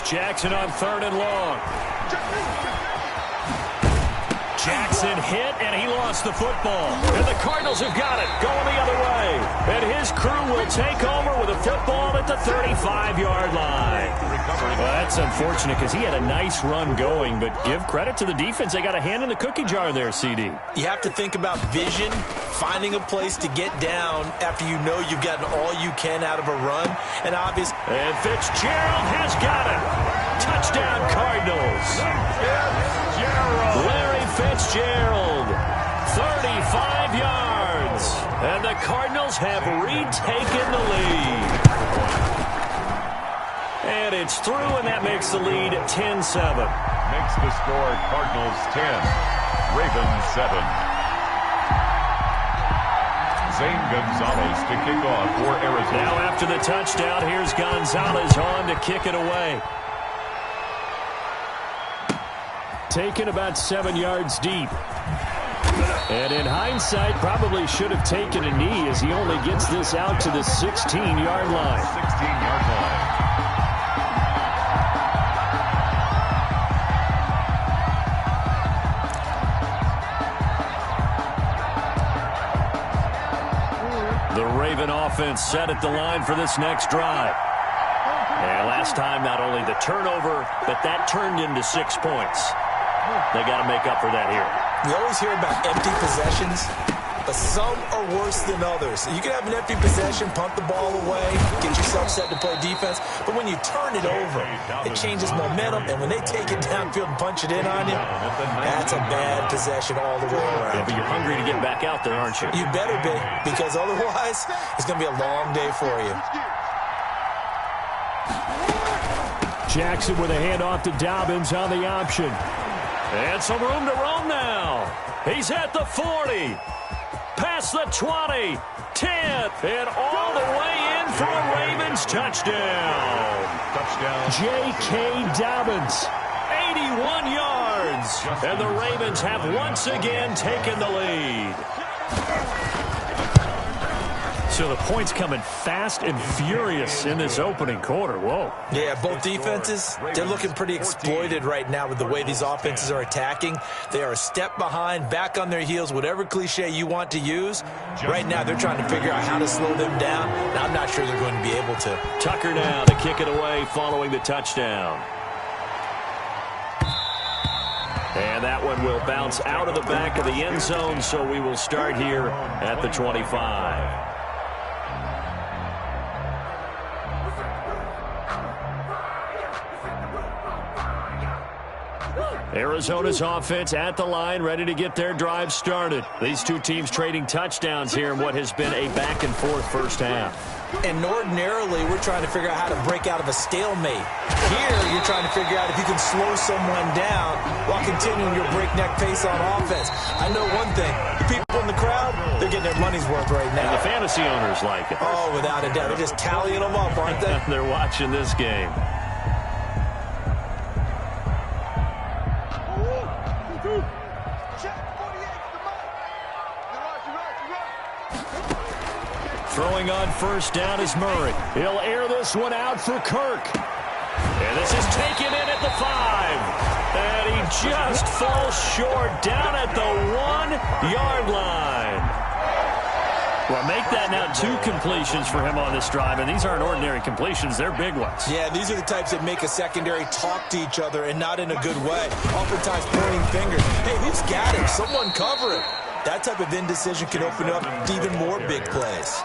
Jackson on 3rd and long. Jackson hit, and he lost the football. And the Cardinals have got it, going the other way. And his crew will take over with a football at the 35-yard line. Well, that's unfortunate because he had a nice run going, but give credit to the defense. They got a hand in the cookie jar there, CD. You have to think about vision, finding a place to get down after you know you've gotten all you can out of a run. And obviously, and Fitzgerald has got it. Touchdown, Cardinals. Larry Fitzgerald, 35 yards. And the Cardinals have retaken the lead. And it's through, and that makes the lead 10-7. Makes the score Cardinals 10, Ravens 7. Zane Gonzalez to kick off for Arizona. Now after the touchdown, here's Gonzalez on to kick it away. Taken about 7 yards deep. And in hindsight, probably should have taken a knee as he only gets this out to the 16-yard line. 16-yard line. The Raven offense set at the line for this next drive. And last time, not only the turnover, but that turned into 6 points. They got to make up for that here. We always hear about empty possessions, but some are worse than others. You can have an empty possession, punt the ball away, get yourself set to play defense, but when you turn it over, it changes momentum, and when they take it downfield and punch it in on you, that's a bad possession all the way around. Yeah, but you're hungry to get back out there, aren't you? You better be, because otherwise, it's going to be a long day for you. Jackson with a handoff to Dobbins on the option. And some room to roam now. He's at the 40. Past the 20. 10. And all the way in for a Ravens touchdown. Touchdown. J.K. Dobbins. 81 yards. And the Ravens have once again taken the lead. So the points coming fast and furious in this opening quarter. Whoa. Yeah, both defenses, they're looking pretty exploited right now with the way these offenses are attacking. They are a step behind, back on their heels, whatever cliche you want to use. Right now, they're trying to figure out how to slow them down, and I'm not sure they're going to be able to. Tucker now to kick it away following the touchdown. And that one will bounce out of the back of the end zone, so we will start here at the 25. Woo! Arizona's offense at the line, ready to get their drive started. These two teams trading touchdowns here in what has been a back-and-forth first half. And ordinarily, we're trying to figure out how to break out of a stalemate. Here, you're trying to figure out if you can slow someone down while continuing your breakneck pace on offense. I know one thing. The people in the crowd, they're getting their money's worth right now. And the fantasy owners like it. Oh, without a doubt. They're just tallying them up, aren't they? They're watching this game. Throwing on first down is Murray. He'll air this one out for Kirk. And this is taken in at the 5. And he just falls short down at the 1-yard line. Well, make that now 2 completions for him on this drive. And these aren't ordinary completions. They're big ones. Yeah, these are the types that make a secondary talk to each other and not in a good way. Oftentimes pointing fingers. Hey, who's got him? Someone cover it. That type of indecision can open up to even more big plays.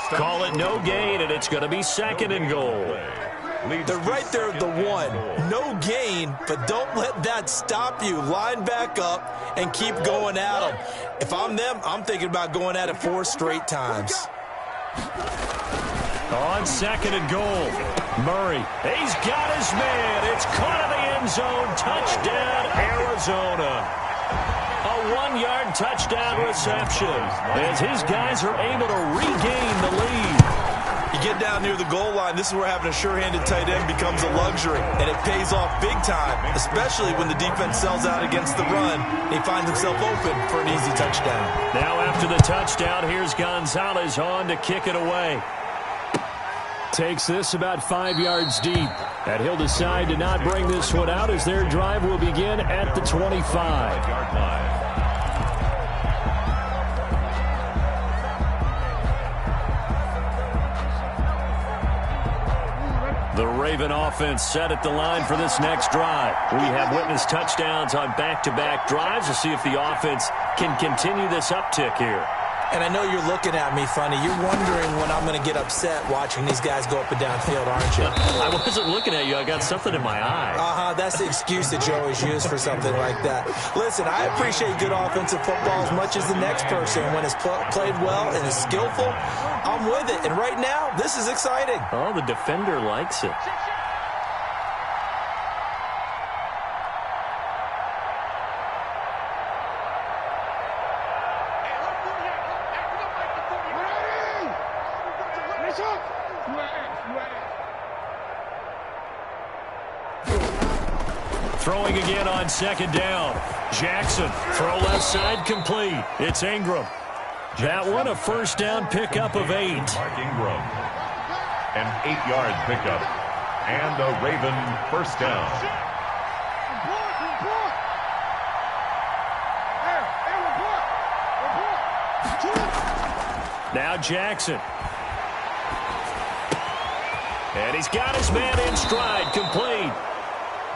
Call it no gain, and it's going to be 2nd and goal. They're right there at the 1. No gain, but don't let that stop you. Line back up and keep going at them. If I'm them, I'm thinking about going at it 4 straight times. On 2nd and goal, Murray. He's got his man. It's caught in the end zone. Touchdown, Arizona. A 1-yard touchdown reception as his guys are able to regain the lead. You get down near the goal line, this is where having a sure-handed tight end becomes a luxury, and it pays off big time, especially when the defense sells out against the run. He finds himself open for an easy touchdown. Now after the touchdown, here's Gonzalez on to kick it away. Takes this about 5 yards deep, and he'll decide to not bring this one out as their drive will begin at the 25-yard line. The Raven offense set at the line for this next drive. We have witnessed touchdowns on back-to-back drives to see if the offense can continue this uptick here. And I know you're looking at me funny. You're wondering when I'm going to get upset watching these guys go up and down field, aren't you? I wasn't looking at you. I got something in my eye. That's the excuse that you always use for something like that. Listen, I appreciate good offensive football as much as the next person. When it's played well and is skillful, I'm with it. And right now, this is exciting. Oh, the defender likes it. Throwing again on 2nd down. Jackson, throw left side complete. It's Ingram. That one, a first down pickup of 8. Mark Ingram. An 8-yard pickup. And a Raven first down. Now Jackson. And he's got his man in stride, complete.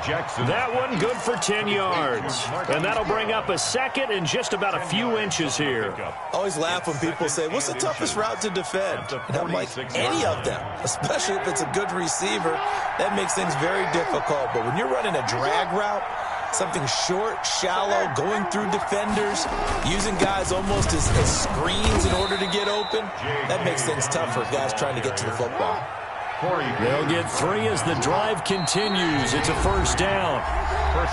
Jackson. That one good for 10 yards. And that'll bring up a 2nd and just about a few inches here. I always laugh when people say, what's the toughest route to defend? And I'm like, any of them, especially if it's a good receiver. That makes things very difficult. But when you're running a drag route, something short, shallow, going through defenders, using guys almost as screens in order to get open, that makes things tough for guys trying to get to the football. They'll get 3 as the drive continues. It's a first down.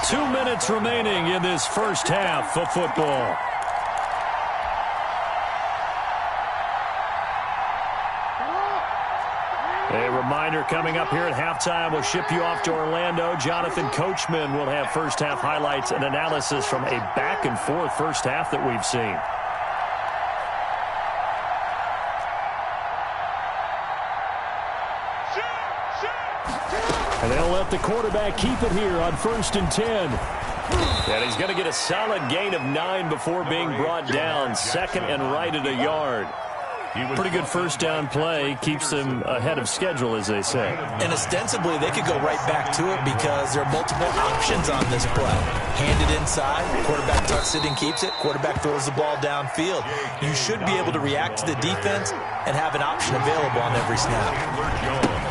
2 minutes remaining in this first half of football. A reminder coming up here at halftime, we'll ship you off to Orlando. Jonathan Coachman will have first half highlights and analysis from a back-and-forth first half that we've seen. And they'll let the quarterback keep it here on 1st and 10. And he's going to get a solid gain of 9 before being brought down. 2nd and right at a yard. Pretty good first down play. Keeps them ahead of schedule, as they say. And ostensibly, they could go right back to it because there are multiple options on this play. Handed inside, quarterback tucks it and keeps it. Quarterback throws the ball downfield. You should be able to react to the defense and have an option available on every snap.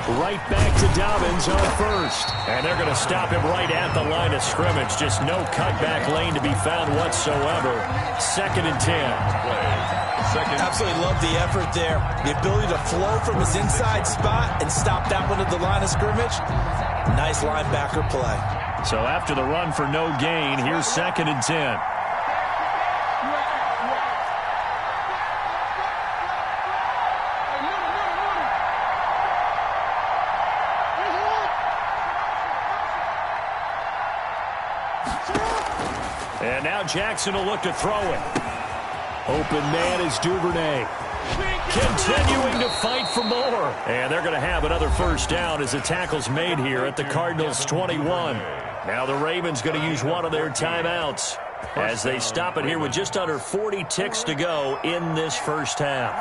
Right back to Dobbins on first. And they're going to stop him right at the line of scrimmage. Just no cutback lane to be found whatsoever. 2nd and 10. Absolutely love the effort there. The ability to flow from his inside spot and stop that one at the line of scrimmage. Nice linebacker play. So after the run for no gain, here's 2nd and 10. And now Jackson will look to throw it. Open man is Duvernay. Continuing to fight for more. And they're going to have another first down as the tackle's made here at the Cardinals' 21. Now the Ravens going to use one of their timeouts as they stop it here with just under 40 ticks to go in this first half.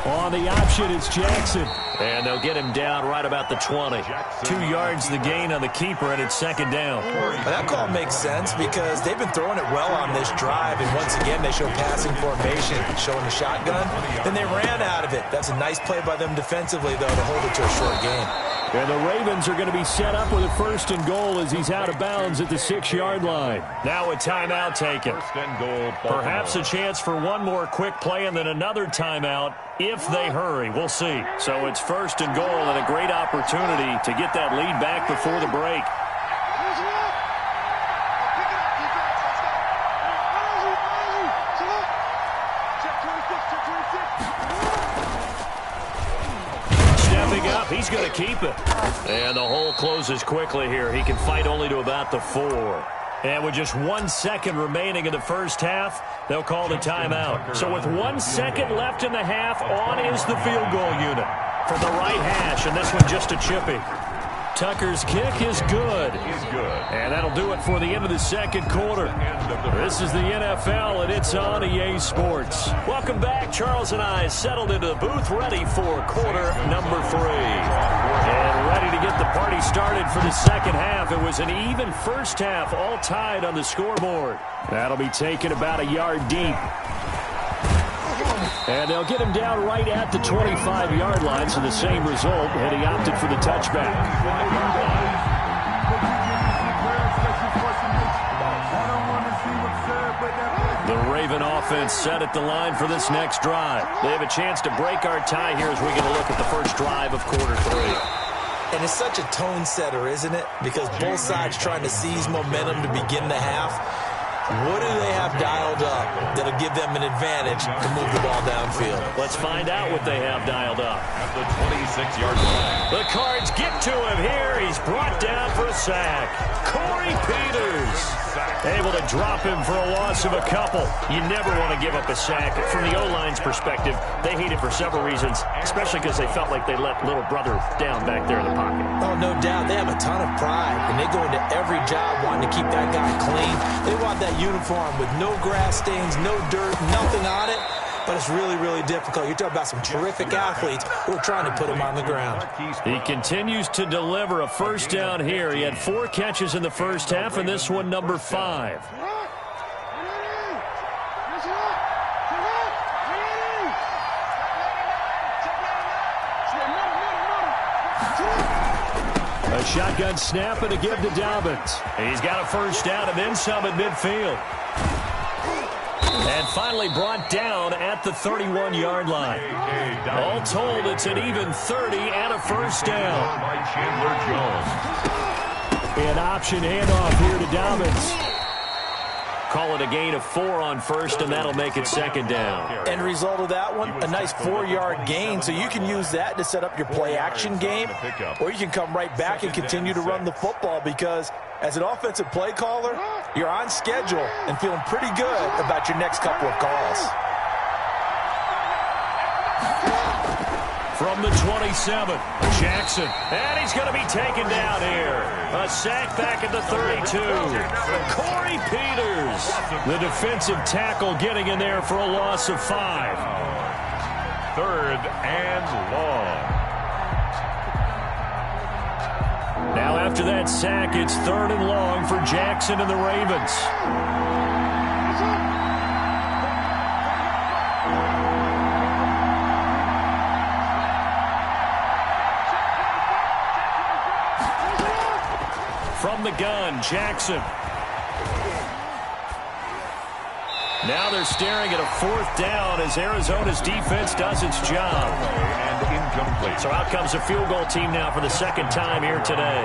On the option is Jackson. And they'll get him down right about the 20. 2 yards the gain on the keeper, and it's 2nd down. Well, that call makes sense because they've been throwing it well on this drive, and once again they show passing formation, showing the shotgun. Then they ran out of it. That's a nice play by them defensively, though, to hold it to a short game. And the Ravens are going to be set up with a 1st and goal as he's out of bounds at the 6-yard line. Now a timeout taken. 1st and goal. Perhaps a chance for one more quick play and then another timeout if they hurry. We'll see. So it's 1st and goal and a great opportunity to get that lead back before the break. He's going to keep it. And the hole closes quickly here. He can fight only to about the 4. And with just 1 second remaining in the first half, they'll call the timeout. So with 1 second left in the half, on is the field goal unit from the right hash, and this one just a chippy. Tucker's kick is good. And that'll do it for the end of the 2nd quarter. This is the NFL, and it's on EA Sports. Welcome back. Charles and I settled into the booth, ready for quarter number 3. And ready to get the party started for the 2nd half. It was an even first half, all tied on the scoreboard. That'll be taken about a yard deep. And they'll get him down right at the 25-yard line, so the same result, and he opted for the touchback. The Raven offense set at the line for this next drive. They have a chance to break our tie here as we get a look at the first drive of quarter 3. And it's such a tone setter, isn't it? Because both sides trying to seize momentum to begin the half. What do they have dialed up that'll give them an advantage to move the ball downfield? Let's find out what they have dialed up. At the 26-yard line. The Cards get to him here. He's brought down for a sack. Corey Peters able to drop him for a loss of a couple. You never want to give up a sack. From the O-line's perspective, they hate it for several reasons, especially because they felt like they let little brother down back there in the pocket. Oh, no doubt. They have a ton of pride, and they go into every job wanting to keep that guy clean. They want that uniform with no grass stains, no dirt, nothing on it. But it's really, really difficult. You're talking about some terrific athletes who are trying to put him on the ground. He continues to deliver a first down here. He had 4 catches in the first half, and this one number 5. A shotgun snap and a give to Dobbins. He's got a first down and then some at midfield. And finally brought down at the 31-yard line. All told, it's an even 30 and a first down. An option handoff here to Dobbins. Call it a gain of 4 on first, and that'll make it 2nd down. End result of that one, a nice 4-yard gain, so you can use that to set up your play-action game, or you can come right back and continue to run the football because as an offensive play caller, you're on schedule and feeling pretty good about your next couple of calls. From the 27, Jackson. And he's going to be taken down here. A sack back at the 32. Corey Peters, the defensive tackle, getting in there for a loss of 5. 3rd and long. Now Now after that sack, it's 3rd and long for Jackson and the Ravens. From the gun, Jackson. Now they're staring at a 4th down as Arizona's defense does its job. And incomplete. So out comes a field goal team now for the 2nd time here today.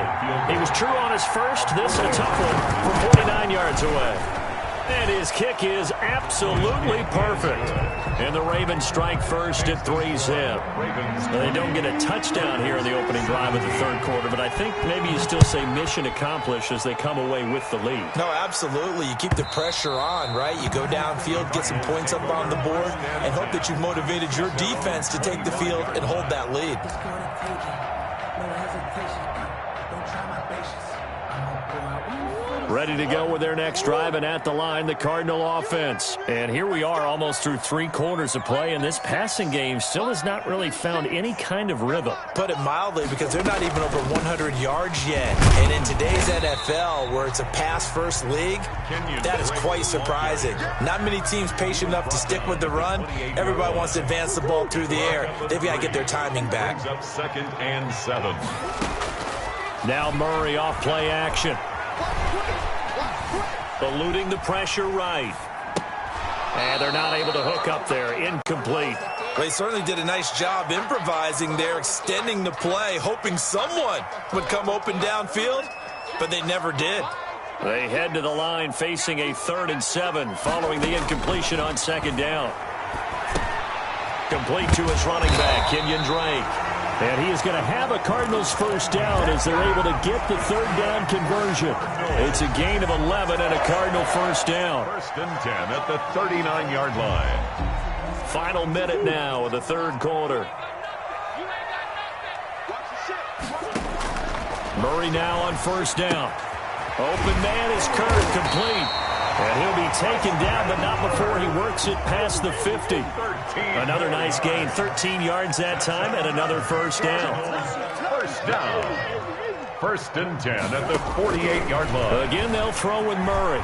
He was true on his first. This a tough one from 49 yards away. And his kick is absolutely perfect. And the Ravens strike first at 3-zip. They don't get a touchdown here in the opening drive of the 3rd quarter, but I think maybe you still say mission accomplished as they come away with the lead. No, absolutely. You keep the pressure on, right? You go downfield, get some points up on the board, and hope that you've motivated your defense to take the field and hold that lead. Ready to go with their next drive, and at the line, the Cardinal offense. And here we are almost through 3 quarters of play, and this passing game still has not really found any kind of rhythm. Put it mildly, because they're not even over 100 yards yet. And in today's NFL, where it's a pass-first league, that is quite surprising. Not many teams patient enough to stick with the run. Everybody wants to advance the ball through the air. They've got to get their timing back. 2nd and 7. Now Murray off play action. Eluding the pressure right. And they're not able to hook up there. Incomplete. They certainly did a nice job improvising there, extending the play, hoping someone would come open downfield, but they never did. They head to the line facing a 3rd and 7 following the incompletion on 2nd down. Complete to his running back, Kenyon Drake. And he is going to have a Cardinals 1st down as they're able to get the 3rd down conversion. It's a gain of 11 and a Cardinal 1st down. 1st and 10 at the 39-yard line. Final minute now of the 3rd quarter. Murray now on 1st down. Open man is Kirk, complete. And he'll be taken down, but not before he works it past the 50. Another nice gain, 13 yards that time, and another 1st down. 1st down. 1st and 10 at the 48-yard line. Again, they'll throw with Murray.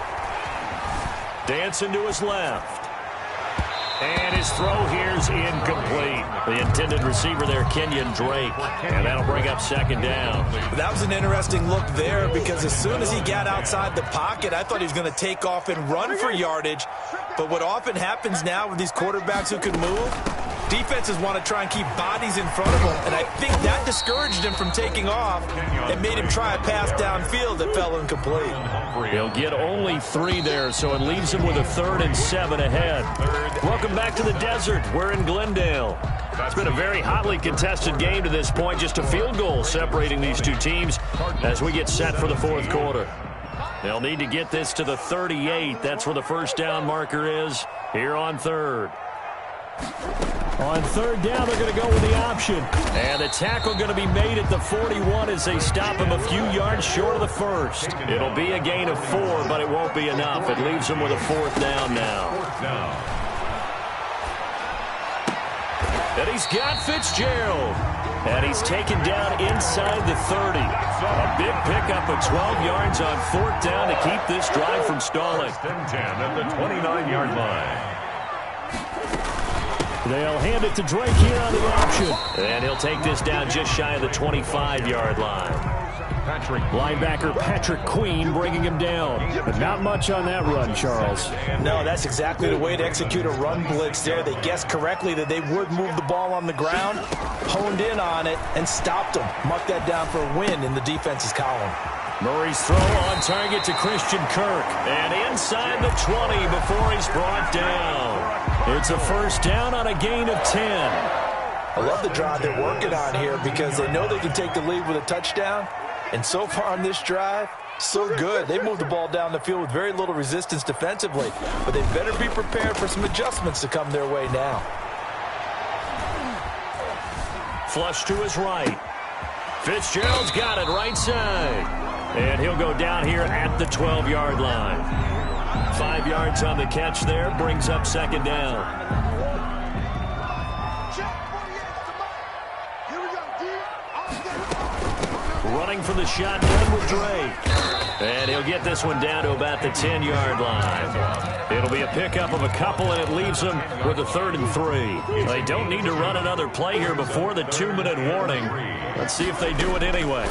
Dancing to his left. And his throw here is incomplete. The intended receiver there, Kenyon Drake. And that'll bring up 2nd down. That was an interesting look there, because as soon as he got outside the pocket, I thought he was going to take off and run for yardage. But what often happens now with these quarterbacks who can move, defenses want to try and keep bodies in front of them. And I think that discouraged him from taking off and made him try a pass downfield that fell incomplete. He'll get only 3 there, so it leaves him with a 3rd and 7 ahead. Welcome back to the desert. We're in Glendale. It's been a very hotly contested game to this point. Just a field goal separating these 2 teams as we get set for the 4th quarter. They'll need to get this to the 38. That's where the 1st down marker is here on 3rd. On 3rd down, they're going to go with the option. And the tackle going to be made at the 41 as they stop him a few yards short of the 1st. It'll be a gain of 4, but it won't be enough. It leaves him with a 4th down now. 4th down. And he's got Fitzgerald. And he's taken down inside the 30. A big pickup of 12 yards on 4th down to keep this drive from stalling. 1st and 10 at the 29-yard line. They'll hand it to Drake here on the option. And he'll take this down just shy of the 25-yard line. Linebacker Patrick Queen bringing him down. But not much on that run, Charles. No, that's exactly the way to execute a run blitz there. They guessed correctly that they would move the ball on the ground, honed in on it, and stopped them. Marked that down for a win in the defense's column. Murray's throw on target to Christian Kirk. And inside the 20 before he's brought down. It's a 1st down on a gain of 10. I love the drive they're working on here because they know they can take the lead with a touchdown. And so far on this drive, so good. They moved the ball down the field with very little resistance defensively. But they better be prepared for some adjustments to come their way now. Flush to his right. Fitzgerald's got it right side. And he'll go down here at the 12-yard line. 5 yards on the catch there, brings up 2nd down. running from the shotgun with Drake. And he'll get this one down to about the 10-yard line. It'll be a pickup of a couple, and it leaves them with a 3rd and 3. They don't need to run another play here before the 2-minute warning. Let's see if they do it anyway.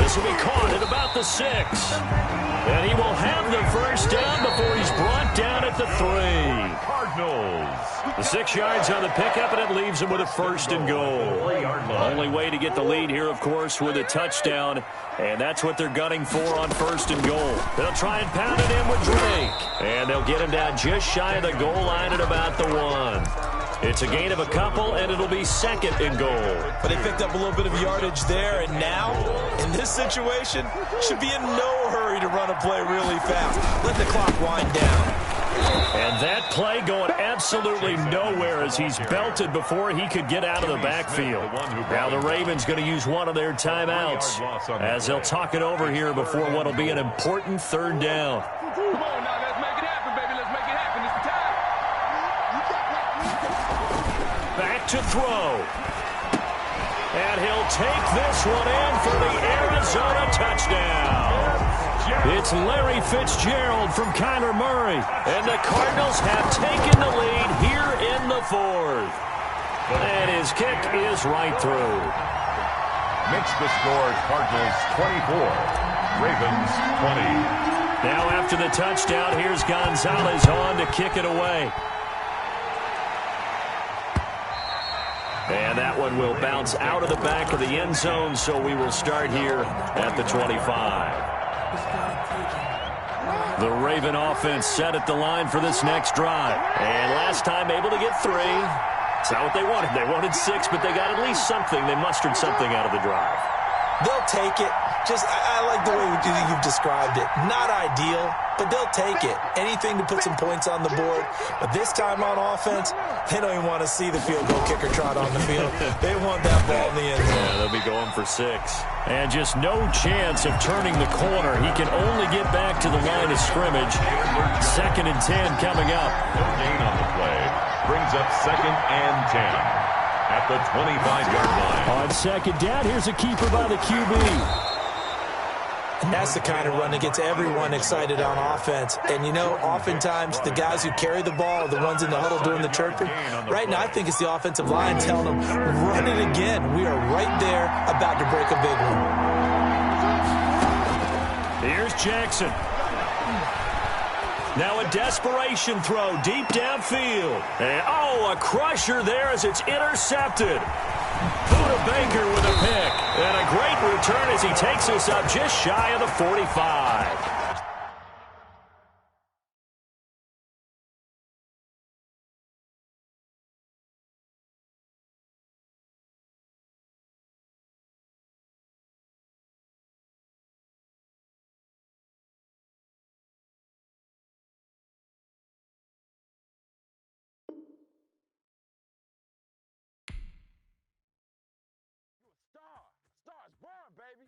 This will be caught at about the 6. And he will have the first down before he's brought down at the 3. Cardinals. The 6 yards on the pickup, and it leaves him with a 1st and goal. Only way to get the lead here, of course, with a touchdown. And that's what they're gunning for on 1st and goal. They'll try and pound it in with Drake. And they'll get him down just shy of the goal line at about the 1. It's a gain of a couple, and it'll be 2nd and goal. But they picked up a little bit of yardage there, and now, in this situation, should be in no hurry to run a play really fast. Let the clock wind down. And that play going absolutely nowhere as he's belted before he could get out of the backfield. Now the Ravens going to use one of their timeouts as they'll talk it over here before what will be an important 3rd down. Come on now, let's make it happen, baby. Let's make it happen. It's the time. Back to throw. And he'll take this one in for the Arizona touchdown. It's Larry Fitzgerald from Kyler Murray. And the Cardinals have taken the lead here in the 4th. And his kick is right through. Makes the score Cardinals 24, Ravens 20. Now after the touchdown, here's Gonzalez on to kick it away. And that one will bounce out of the back of the end zone, so we will start here at the 25. The Raven offense set at the line for this next drive. And last time able to get 3. It's not what they wanted. They wanted 6, but they got at least something. They mustered something out of the drive. They'll take it. I like the way you've described it. Not ideal, but they'll take it. Anything to put some points on the board. But this time on offense, they don't even want to see the field goal kicker trot on the field. They want that ball in the end zone. Yeah, they'll be going for 6. And just no chance of turning the corner. He can only get back to the line of scrimmage. 2nd and 10 coming up. No gain on the play. Brings up 2nd and 10 at the 25-yard line. On 2nd down, here's a keeper by the QB. And that's the kind of run that gets everyone excited on offense. And, you know, oftentimes the guys who carry the ball are the ones in the huddle doing the chirping. Right now, I think it's the offensive line telling them, run it again. We are right there about to break a big one. Here's Jackson. Now a desperation throw deep downfield. And, a crusher there as it's intercepted. Buda Baker with a pick. And a great return as he takes us up just shy of the 45. Star is born, baby.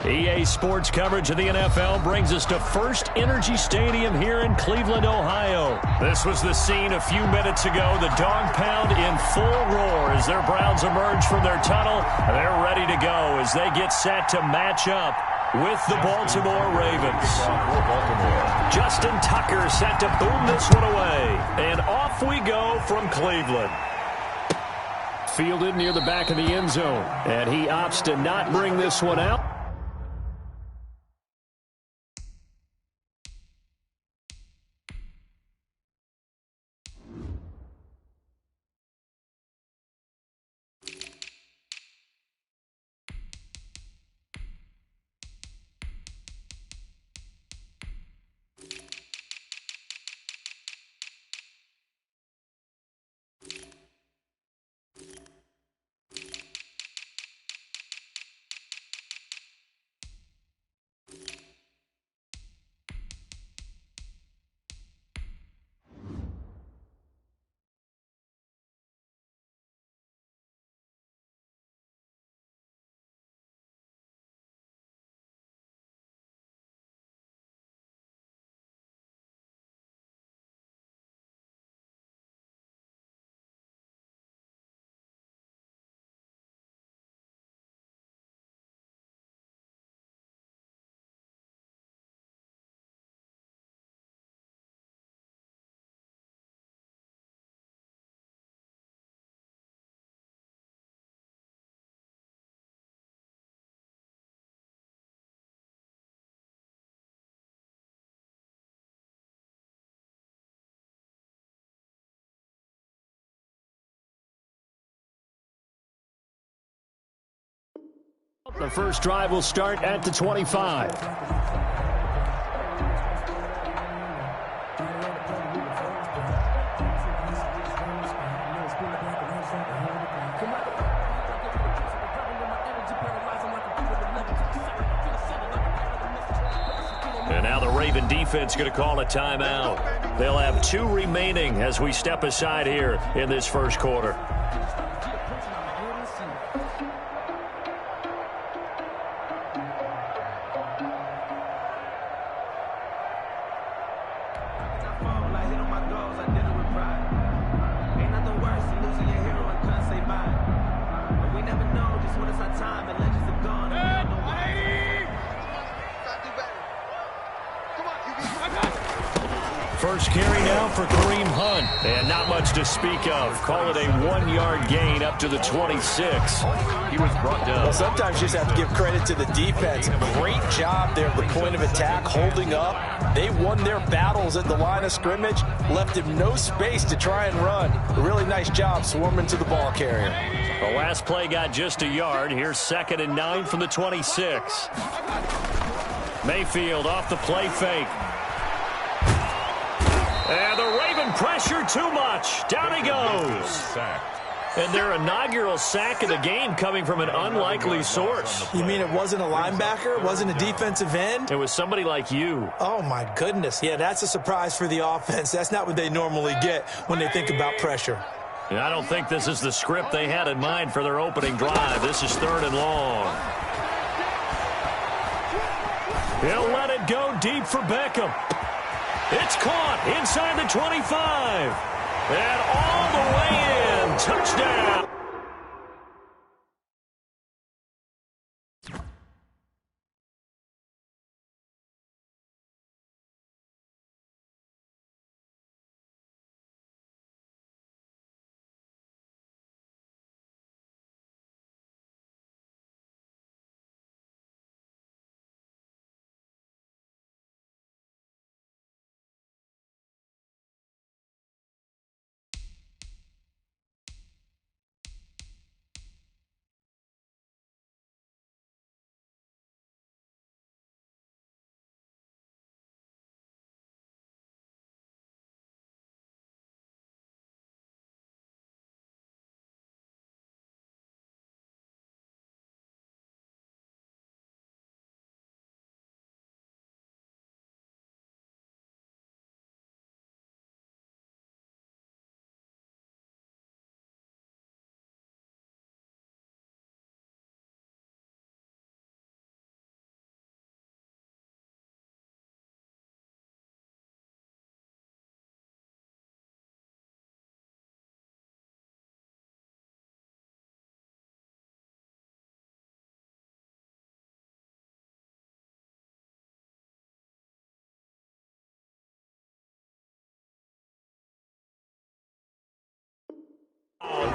EA Sports coverage of the NFL brings us to First Energy Stadium here in Cleveland, Ohio. This was the scene a few minutes ago. The dog pound in full roar as their Browns emerge from their tunnel. They're ready to go as they get set to match up with the Baltimore Ravens. Justin Tucker set to boom this one away. And off we go from Cleveland. Fielded near the back of the end zone. And he opts to not bring this one out. The first drive will start at the 25. And now the Raven defense going to call a timeout. They'll have 2 remaining as we step aside here in this first quarter. First carry now for Kareem Hunt. And not much to speak of. Call it a 1-yard gain up to the 26. He was brought down. Well, sometimes you just have to give credit to the defense. Great job there at the point of attack, holding up. They won their battles at the line of scrimmage, left him no space to try and run. A really nice job swarming to the ball carrier. The last play got just a yard. Here's 2nd and 9 from the 26. Mayfield off the play fake. And the Raven pressure too much. Down he goes. And their inaugural sack of the game coming from an unlikely source. You mean it wasn't a linebacker? It wasn't a defensive end? It was somebody like you. Oh, my goodness. Yeah, that's a surprise for the offense. That's not what they normally get when they think about pressure. And I don't think this is the script they had in mind for their opening drive. This is 3rd and long. He'll let it go deep for Beckham. It's caught inside the 25. And all the way in. Touchdown.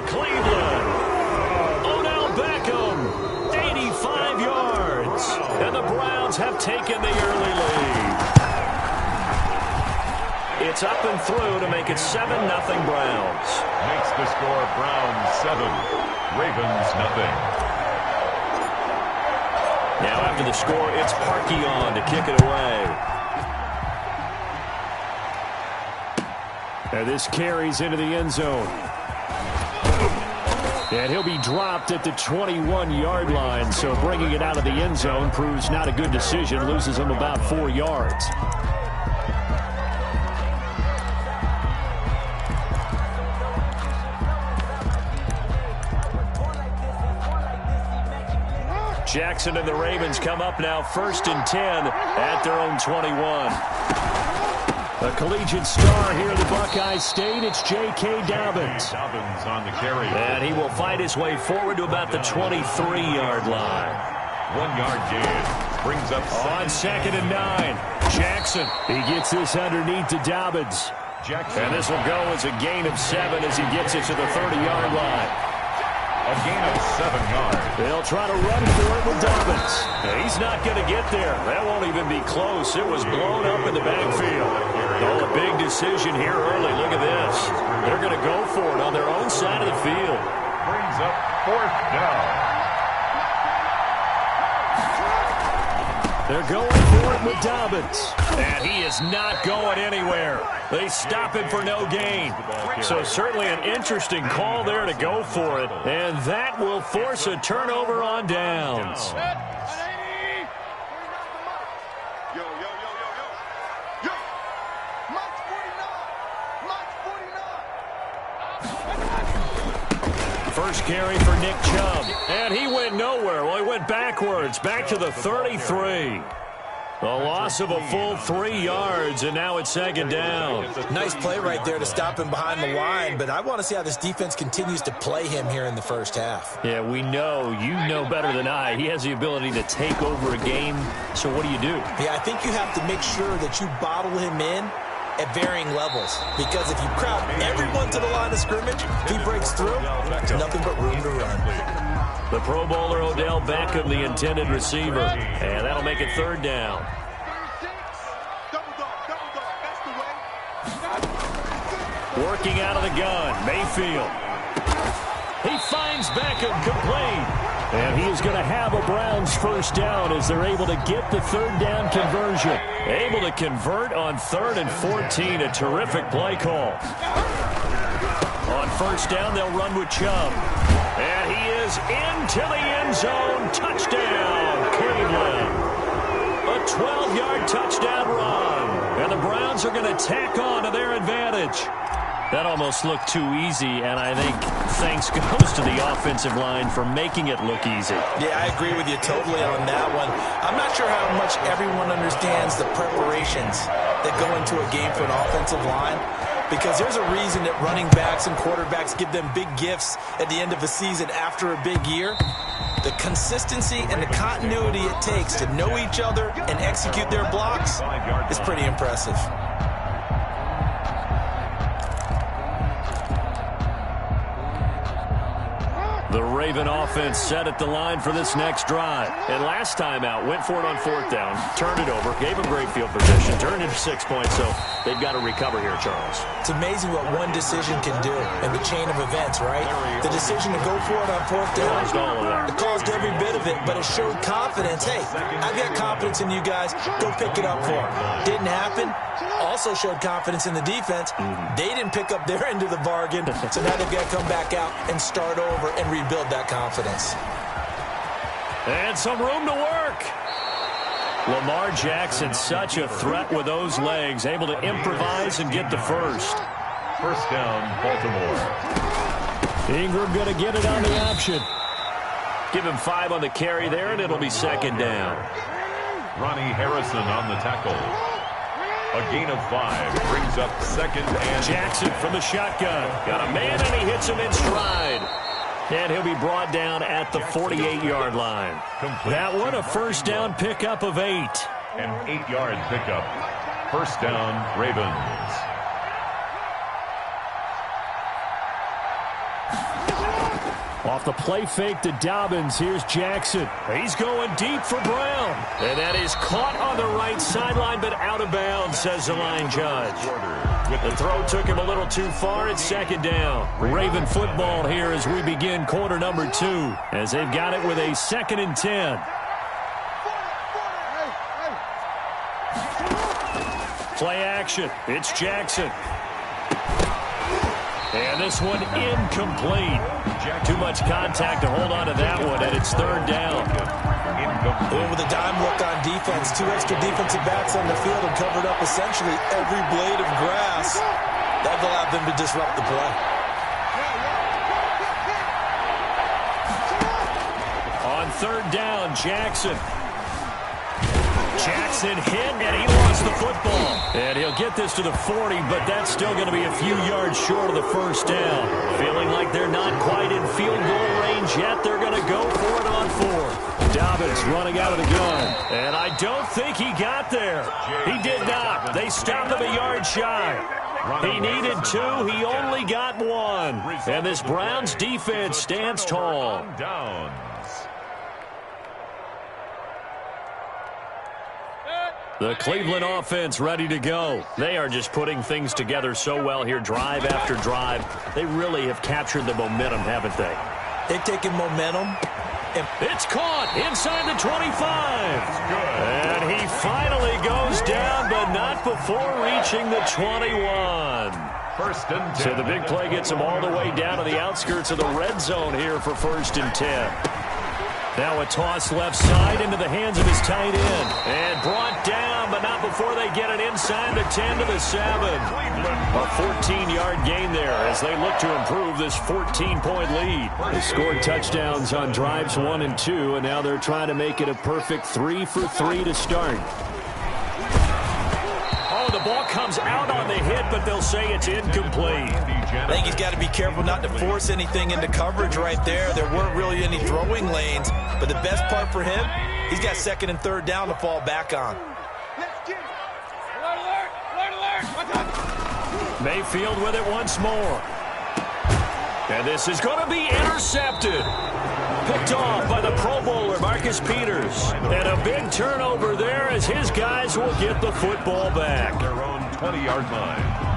Cleveland. Odell Beckham, 85 yards. And the Browns have taken the early lead. It's up and through to make it 7-0 Browns. Makes the score Browns 7, Ravens nothing. Now after the score, it's Parkey on to kick it away. And this carries into the end zone. And he'll be dropped at the 21-yard line, so bringing it out of the end zone proves not a good decision, loses him about 4 yards. Jackson and the Ravens come up now 1st and 10 at their own 21. A collegiate star here in the Buckeye State, it's J.K. Dobbins. Dobbins on the carry. And he will fight his way forward to about the 23-yard line. 1 yard gain. Brings up on 2nd and 9. Jackson, he gets this underneath to Dobbins. Jackson. And this will go as a gain of 7 as he gets it to the 30-yard line. A gain of 7 yards. They'll try to run for it with Dobbins. He's not going to get there. That won't even be close. It was blown up in the backfield. Oh, a big decision here early. Look at this. They're going to go for it on their own side of the field. Brings up 4th down. They're going for it with Dobbins. And he is not going anywhere. They stop him for no gain. So certainly an interesting call there to go for it. And that will force a turnover on downs. First carry for Nick Chubb. And he went nowhere. Well, he went backwards, back to the 33. A loss of a full 3 yards, and now it's 2nd down. Nice play right there to stop him behind the line, but I want to see how this defense continues to play him here in the first half. Yeah, we know. You know better than I. He has the ability to take over a game, so what do you do? Yeah, I think you have to make sure that you bottle him in at varying levels, because if you crowd everyone to the line of scrimmage, if he breaks through, there's nothing but room to run. The Pro Bowler Odell Beckham, the intended receiver, and that'll make it 3rd down. Working out of the gun, Mayfield. He finds Beckham complete. And he is going to have a Browns 1st down as they're able to get the 3rd down conversion. Able to convert on 3rd and 14, a terrific play call. On 1st down, they'll run with Chubb. And he is into the end zone. Touchdown, Cleveland. A 12-yard touchdown run. And the Browns are going to tack on to their advantage. That almost looked too easy, and I think thanks goes to the offensive line for making it look easy. Yeah, I agree with you totally on that one. I'm not sure how much everyone understands the preparations that go into a game for an offensive line, because there's a reason that running backs and quarterbacks give them big gifts at the end of a season after a big year. The consistency and the continuity it takes to know each other and execute their blocks is pretty impressive. The Raven offense set at the line for this next drive. And last time out, went for it on 4th down, turned it over, gave a great field position, turned into 6 points, so they've got to recover here, Charles. It's amazing what one decision can do in the chain of events, right? The decision to go for it on 4th down, Caused all of that. it caused every bit of it, but it showed confidence. Hey, I've got confidence in you guys. Go pick it up for them. Didn't happen. Also showed confidence in the defense. They didn't pick up their end of the bargain, so now they've got to come back out and start over and rebuild that confidence. And some room to work. Lamar Jackson, such a threat with those legs, able to improvise and get the first. 1st down, Baltimore. Ingram going to get it on the option. Give him 5 on the carry there, and it'll be 2nd down. Ronnie Harrison on the tackle. A gain of 5 brings up 2nd and... Jackson from the shotgun. Got a man, and he hits him in stride. And he'll be brought down at the 48-yard line. That one, a 1st down pickup of 8. An 8-yard pickup. 1st down, Ravens. off the play fake to Dobbins. Here's Jackson. He's going deep for Brown. And that is caught on the right sideline, but out of bounds, says the line judge. The throw took him a little too far. It's second down. Raven football here as we begin quarter number 2, as they've got it with a 2nd and 10. Play action. It's Jackson. And this one incomplete. Too much contact to hold on to that one, and it's 3rd down. With a dime look on defense, 2 extra defensive backs on the field and covered up essentially every blade of grass. That allowed them to disrupt the play. On 3rd down, Jackson. Jackson hit, and he lost the football. And he'll get this to the 40, but that's still going to be a few yards short of the 1st down. Feeling like they're not quite in field goal range yet. They're going to go for it on 4th. Dobbins running out of the gun. And I don't think he got there. He did not. They stopped him a yard shy. He needed 2. He only got 1. And this Browns defense stands tall. The Cleveland offense ready to go. They are just putting things together so well here, drive after drive. They really have captured the momentum, haven't they? They've taken momentum. It's caught inside the 25. And he finally goes down, but not before reaching the 21. 1st and 10. So the big play gets him all the way down to the outskirts of the red zone here for 1st and 10. Now a toss left side into the hands of his tight end. And brought down, but not before they get it inside the 10 to the 7. A 14-yard gain there as they look to improve this 14-point lead. They scored touchdowns on drives 1 and 2, and now they're trying to make it a perfect 3 for 3 to start. Oh, the ball comes out on the hit, but they'll say it's incomplete. I think he's got to be careful not to force anything into coverage right there. There weren't really any throwing lanes, but the best part for him, he's got 2nd and 3rd down to fall back on. Mayfield with it once more. And this is going to be intercepted. Picked off by the Pro Bowler, Marcus Peters. And a big turnover there as his guys will get the football back. Their own 20-yard line.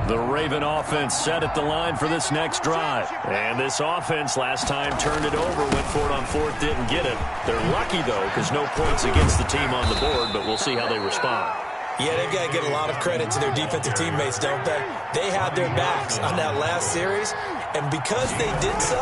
The Raven offense set at the line for this next drive. And this offense last time turned it over, went for it on 4th, didn't get it. They're lucky, though, because no points against the team on the board, but we'll see how they respond. Yeah, they've got to give a lot of credit to their defensive teammates, don't they? They had their backs on that last series, and because they did so,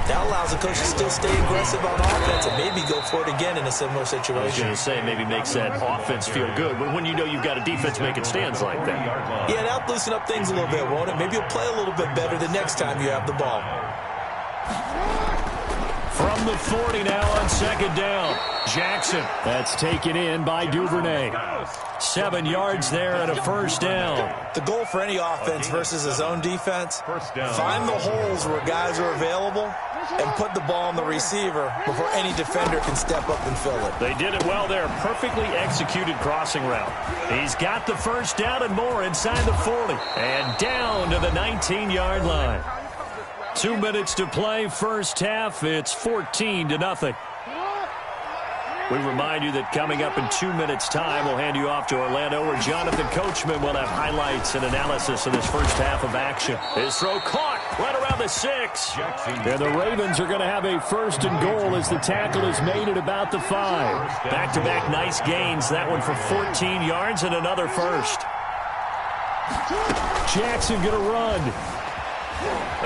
that allows the coach to still stay aggressive on offense and maybe go for it again in a similar situation. I was going to say, maybe makes that offense feel good, but when you know you've got a defense making stands like that. Yeah, that'll loosen up things a little bit, won't it? Maybe you'll play a little bit better the next time you have the ball. From the 40 now on 2nd down. Jackson. That's taken in by Duvernay. 7 yards there and a 1st down. The goal for any offense versus his own defense, find the holes where guys are available and put the ball on the receiver before any defender can step up and fill it. They did it well there. Perfectly executed crossing route. He's got the 1st down and more inside the 40. And down to the 19-yard line. 2 minutes to play, 1st half. It's 14-0. We remind you that coming up in 2 minutes' time, we'll hand you off to Orlando, where Jonathan Coachman will have highlights and analysis of this 1st half of action. His throw caught right around the 6. And the Ravens are going to have a 1st and goal as the tackle is made at about the 5. Back-to-back nice gains. That one for 14 yards and another 1st. Jackson going to run.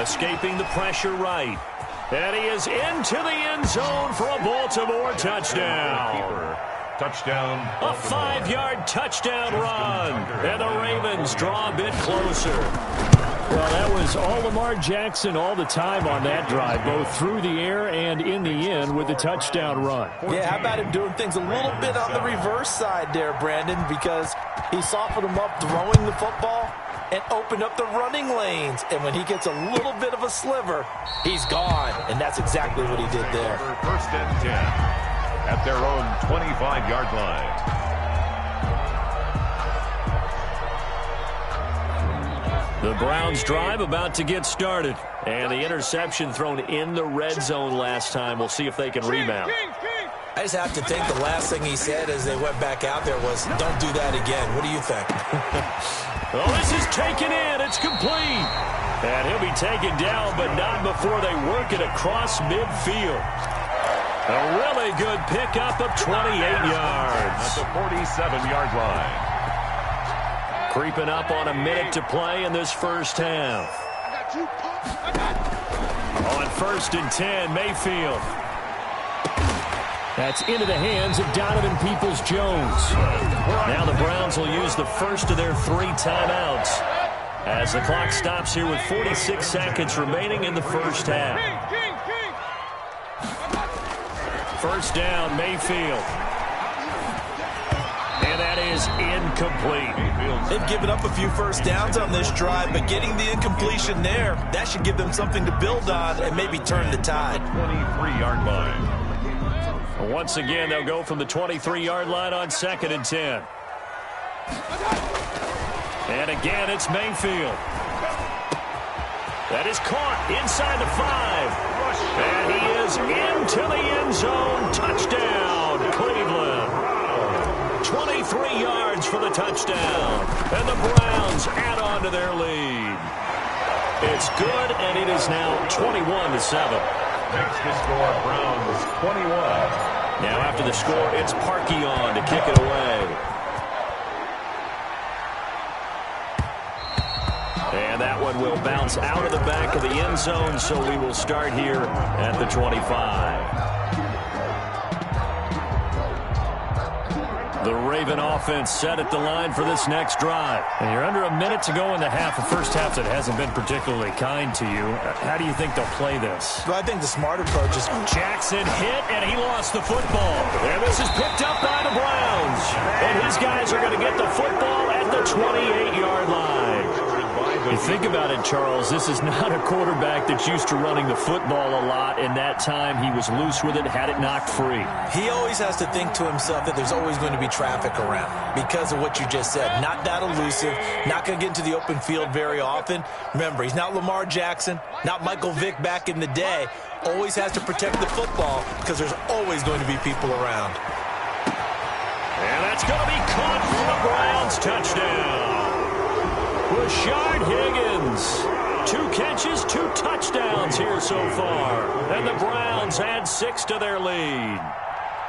Escaping the pressure right. And he is into the end zone for a Baltimore touchdown. Touchdown. A 5-yard touchdown run. And the Ravens draw a bit closer. Well, that was all Lamar Jackson all the time on that drive, both through the air and in the end with the touchdown run. Yeah, how about him doing things a little bit on the reverse side there, Brandon, because he softened him up throwing the football and opened up the running lanes. And when he gets a little bit of a sliver, he's gone. And that's exactly what he did there. 1st and 10 at their own 25-yard line. The Browns drive about to get started. And the interception thrown in the red zone last time. We'll see if they can rebound. I just have to think the last thing he said as they went back out there was, don't do that again. What do you think? Well, this is taken in. It's complete. And he'll be taken down, but not before they work it across midfield. A really good pickup of 28 yards. At the 47-yard line. Creeping up on a minute to play in this first half. On 1st and 10, Mayfield. That's into the hands of Donovan Peoples-Jones. Now the Browns will use the first of their 3 timeouts as the clock stops here with 46 seconds remaining in the first half. First down, Mayfield. And that is incomplete. They've given up a few first downs on this drive, but getting the incompletion there, that should give them something to build on and maybe turn the tide. 23-yard line. Once again, they'll go from the 23-yard line on 2nd and 10. And again, it's Mayfield. That is caught inside the 5. And he is into the end zone. Touchdown, Cleveland. 23 yards for the touchdown. And the Browns add on to their lead. It's good, and it is now 21-7. Makes the score Browns 21. Now after the score, it's Parkey on to kick it away. And that one will bounce out of the back of the end zone, so we will start here at the 25. The Raven offense set at the line for this next drive. And you're under a minute to go in the half, a first half that hasn't been particularly kind to you. How do you think they'll play this? Well, I think the smart approach is Jackson hit, and he lost the football. And this is picked up by the Browns. And these guys are going to get the football at the 28-yard line. You think about it, Charles, this is not a quarterback that's used to running the football a lot, and that time he was loose with it, had it knocked free. He always has to think to himself that there's always going to be traffic around because of what you just said. Not that elusive, not going to get into the open field very often. Remember, he's not Lamar Jackson, not Michael Vick back in the day. Always has to protect the football because there's always going to be people around. And that's going to be caught for the Browns. Touchdown. Rashard Higgins. 2 catches, 2 touchdowns here so far. And the Browns add 6 to their lead.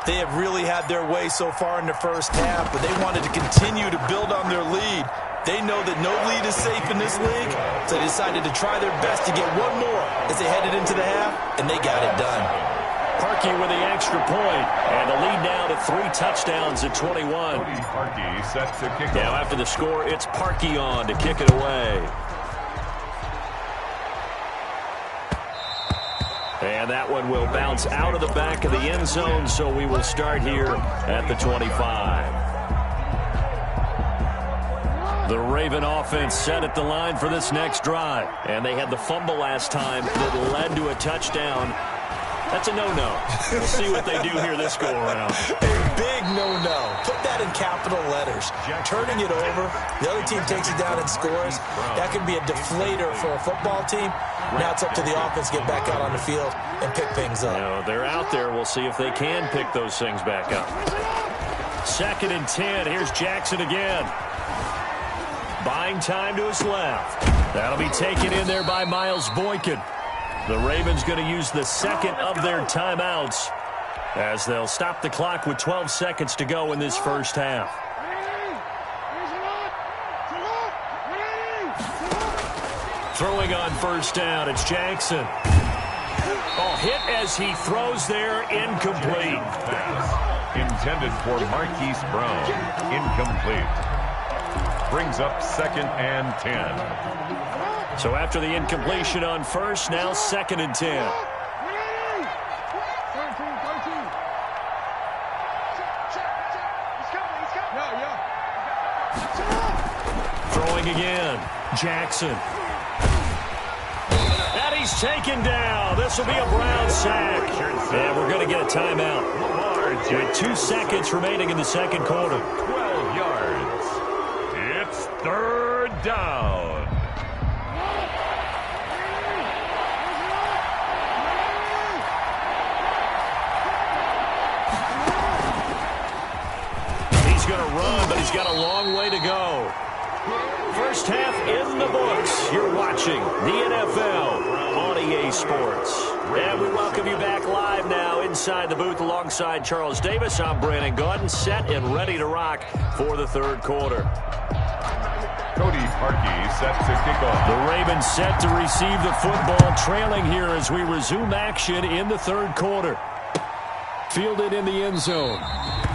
They have really had their way so far in the first half, but they wanted to continue to build on their lead. They know that no lead is safe in this league, so they decided to try their best to get one more as they headed into the half, and they got it done. Parkey with the extra point, and the lead now to 3 touchdowns at 21. Parkey set to kick Now off. after the score, it's Parkey on to kick it away. And that one will bounce out of the back of the end zone, so we will start here at the 25. The Raven offense set at the line for this next drive. And they had the fumble last time that led to a touchdown. That's a no-no. We'll see what they do here this go-around. A big no-no. Put that in capital letters. Turning it over, the other team takes it down and scores. That could be a deflator for a football team. Now it's up to the offense to get back out on the field and pick things up. You know, they're out there. We'll see if they can pick those things back up. 2nd and 10. Here's Jackson again. Buying time to his left. That'll be taken in there by Miles Boykin. The Ravens going to use the second of their timeouts as they'll stop the clock with 12 seconds to go in this first half. Throwing on first down, it's Jackson. Oh, hit as he throws there, incomplete. Pass intended for Marquise Brown. Incomplete. Brings up 2nd and 10. So after the incompletion on first, now 2nd and 10. Throwing again, Jackson. And he's taken down. This will be a Brown sack. And we're going to get a timeout. With 2 seconds remaining in the second quarter. 12 yards. It's 3rd down. watching the NFL on EA Sports. And we welcome you back live now inside the booth alongside Charles Davis. I'm Brandon Gaudin, set and ready to rock for the third quarter. Cody Parkey set to kick off. The Ravens set to receive the football, trailing here as we resume action in the third quarter. Fielded in the end zone.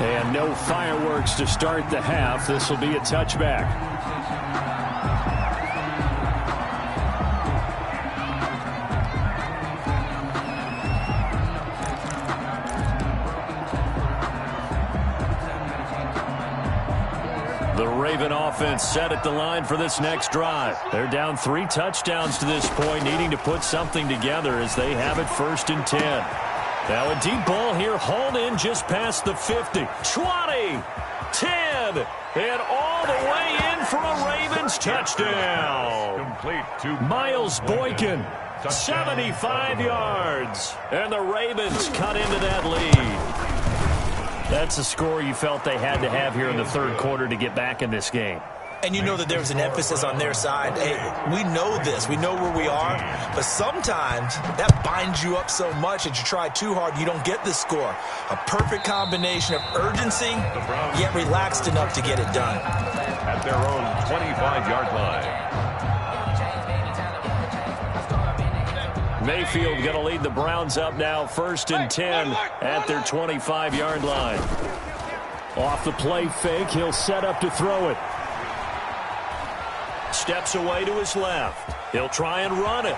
And no fireworks to start the half. This will be a touchback. The Raven offense set at the line for this next drive. They're down 3 touchdowns to this point, needing to put something together as they have it 1st and 10. Now a deep ball here, hauled in just past the 50. 20, 10, and all the way in for a Ravens touchdown. Complete to Miles Boykin, 75 yards. And the Ravens cut into that lead. That's a score you felt they had to have here in the third quarter to get back in this game. And you know that there was an emphasis on their side. Hey, we know this. We know where we are. But sometimes that binds you up so much that you try too hard, you don't get the score. A perfect combination of urgency, yet relaxed enough to get it done. At their own 25-yard line. Mayfield going to lead the Browns up now, 1st and 10 at their 25-yard line. Off the play fake, he'll set up to throw it. Steps away to his left. He'll try and run it.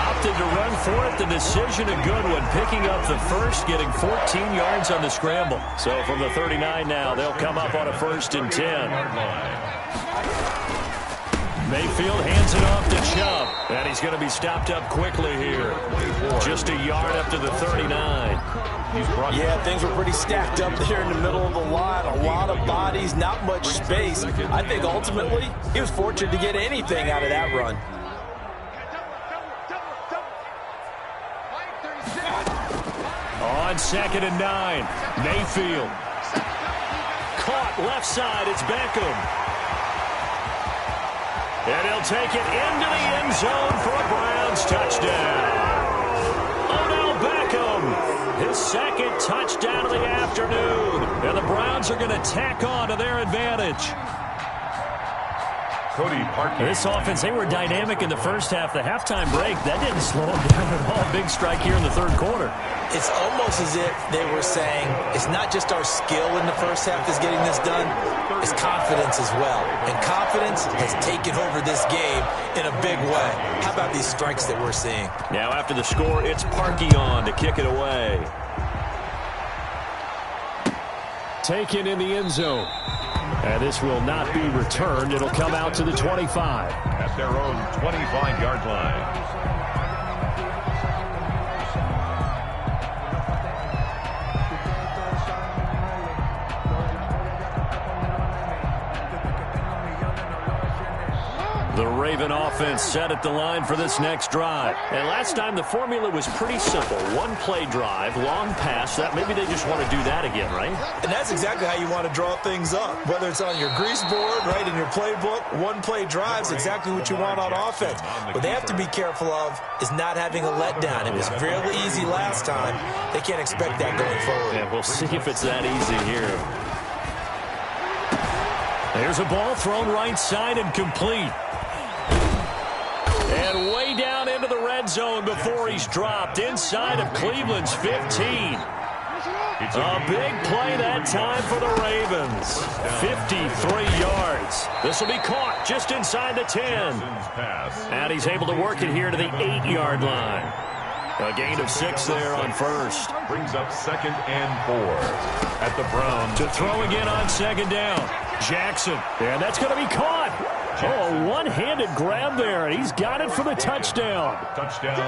Opted to run for it. The decision a good one. Picking up the first, getting 14 yards on the scramble. So from the 39 now, they'll come up on a 1st and 10. Mayfield hands it off to Chubb. And he's going to be stopped up quickly here. Just a yard up to the 39. Yeah, things were pretty stacked up there in the middle of the line. A lot of bodies, not much space. I think ultimately he was fortunate to get anything out of that run. On 2nd and 9, Mayfield. Caught left side, it's Beckham. And he'll take it into the end zone for a Browns touchdown. Odell Beckham, his 2nd touchdown of the afternoon. And the Browns are going to tack on to their advantage. Cody Parkey. This offense, they were dynamic in the first half. The halftime break, that didn't slow them down at all. Big strike here in the third quarter. It's almost as if they were saying, it's not just our skill in the first half that's getting this done, it's confidence as well. And confidence has taken over this game in a big way. How about these strikes that we're seeing? Now after the score, it's Parkey on to kick it away. Taken in the end zone. And this will not be returned. It'll come out to the 25. At their own 25-yard line. The Raven offense set at the line for this next drive. And last time the formula was pretty simple. One play drive, long pass. That maybe they just want to do that again, right? And that's exactly how you want to draw things up. Whether it's on your grease board, right, in your playbook, one play drive is exactly what you want on offense. What they have to be careful of is not having a letdown. It was fairly easy last time. They can't expect that going forward. Yeah, we'll see if it's that easy here. There's a ball thrown right side and complete. And way down into the red zone before he's dropped inside of Cleveland's 15. A big play that time for the Ravens. 53 yards. This will be caught just inside the 10. And he's able to work it here to the 8-yard line. A gain of 6 there on first. Brings up 2nd and 4 at the Browns. To throw again on 2nd down. Jackson. And that's going to be caught. Oh, a one-handed grab there. He's got it for the touchdown.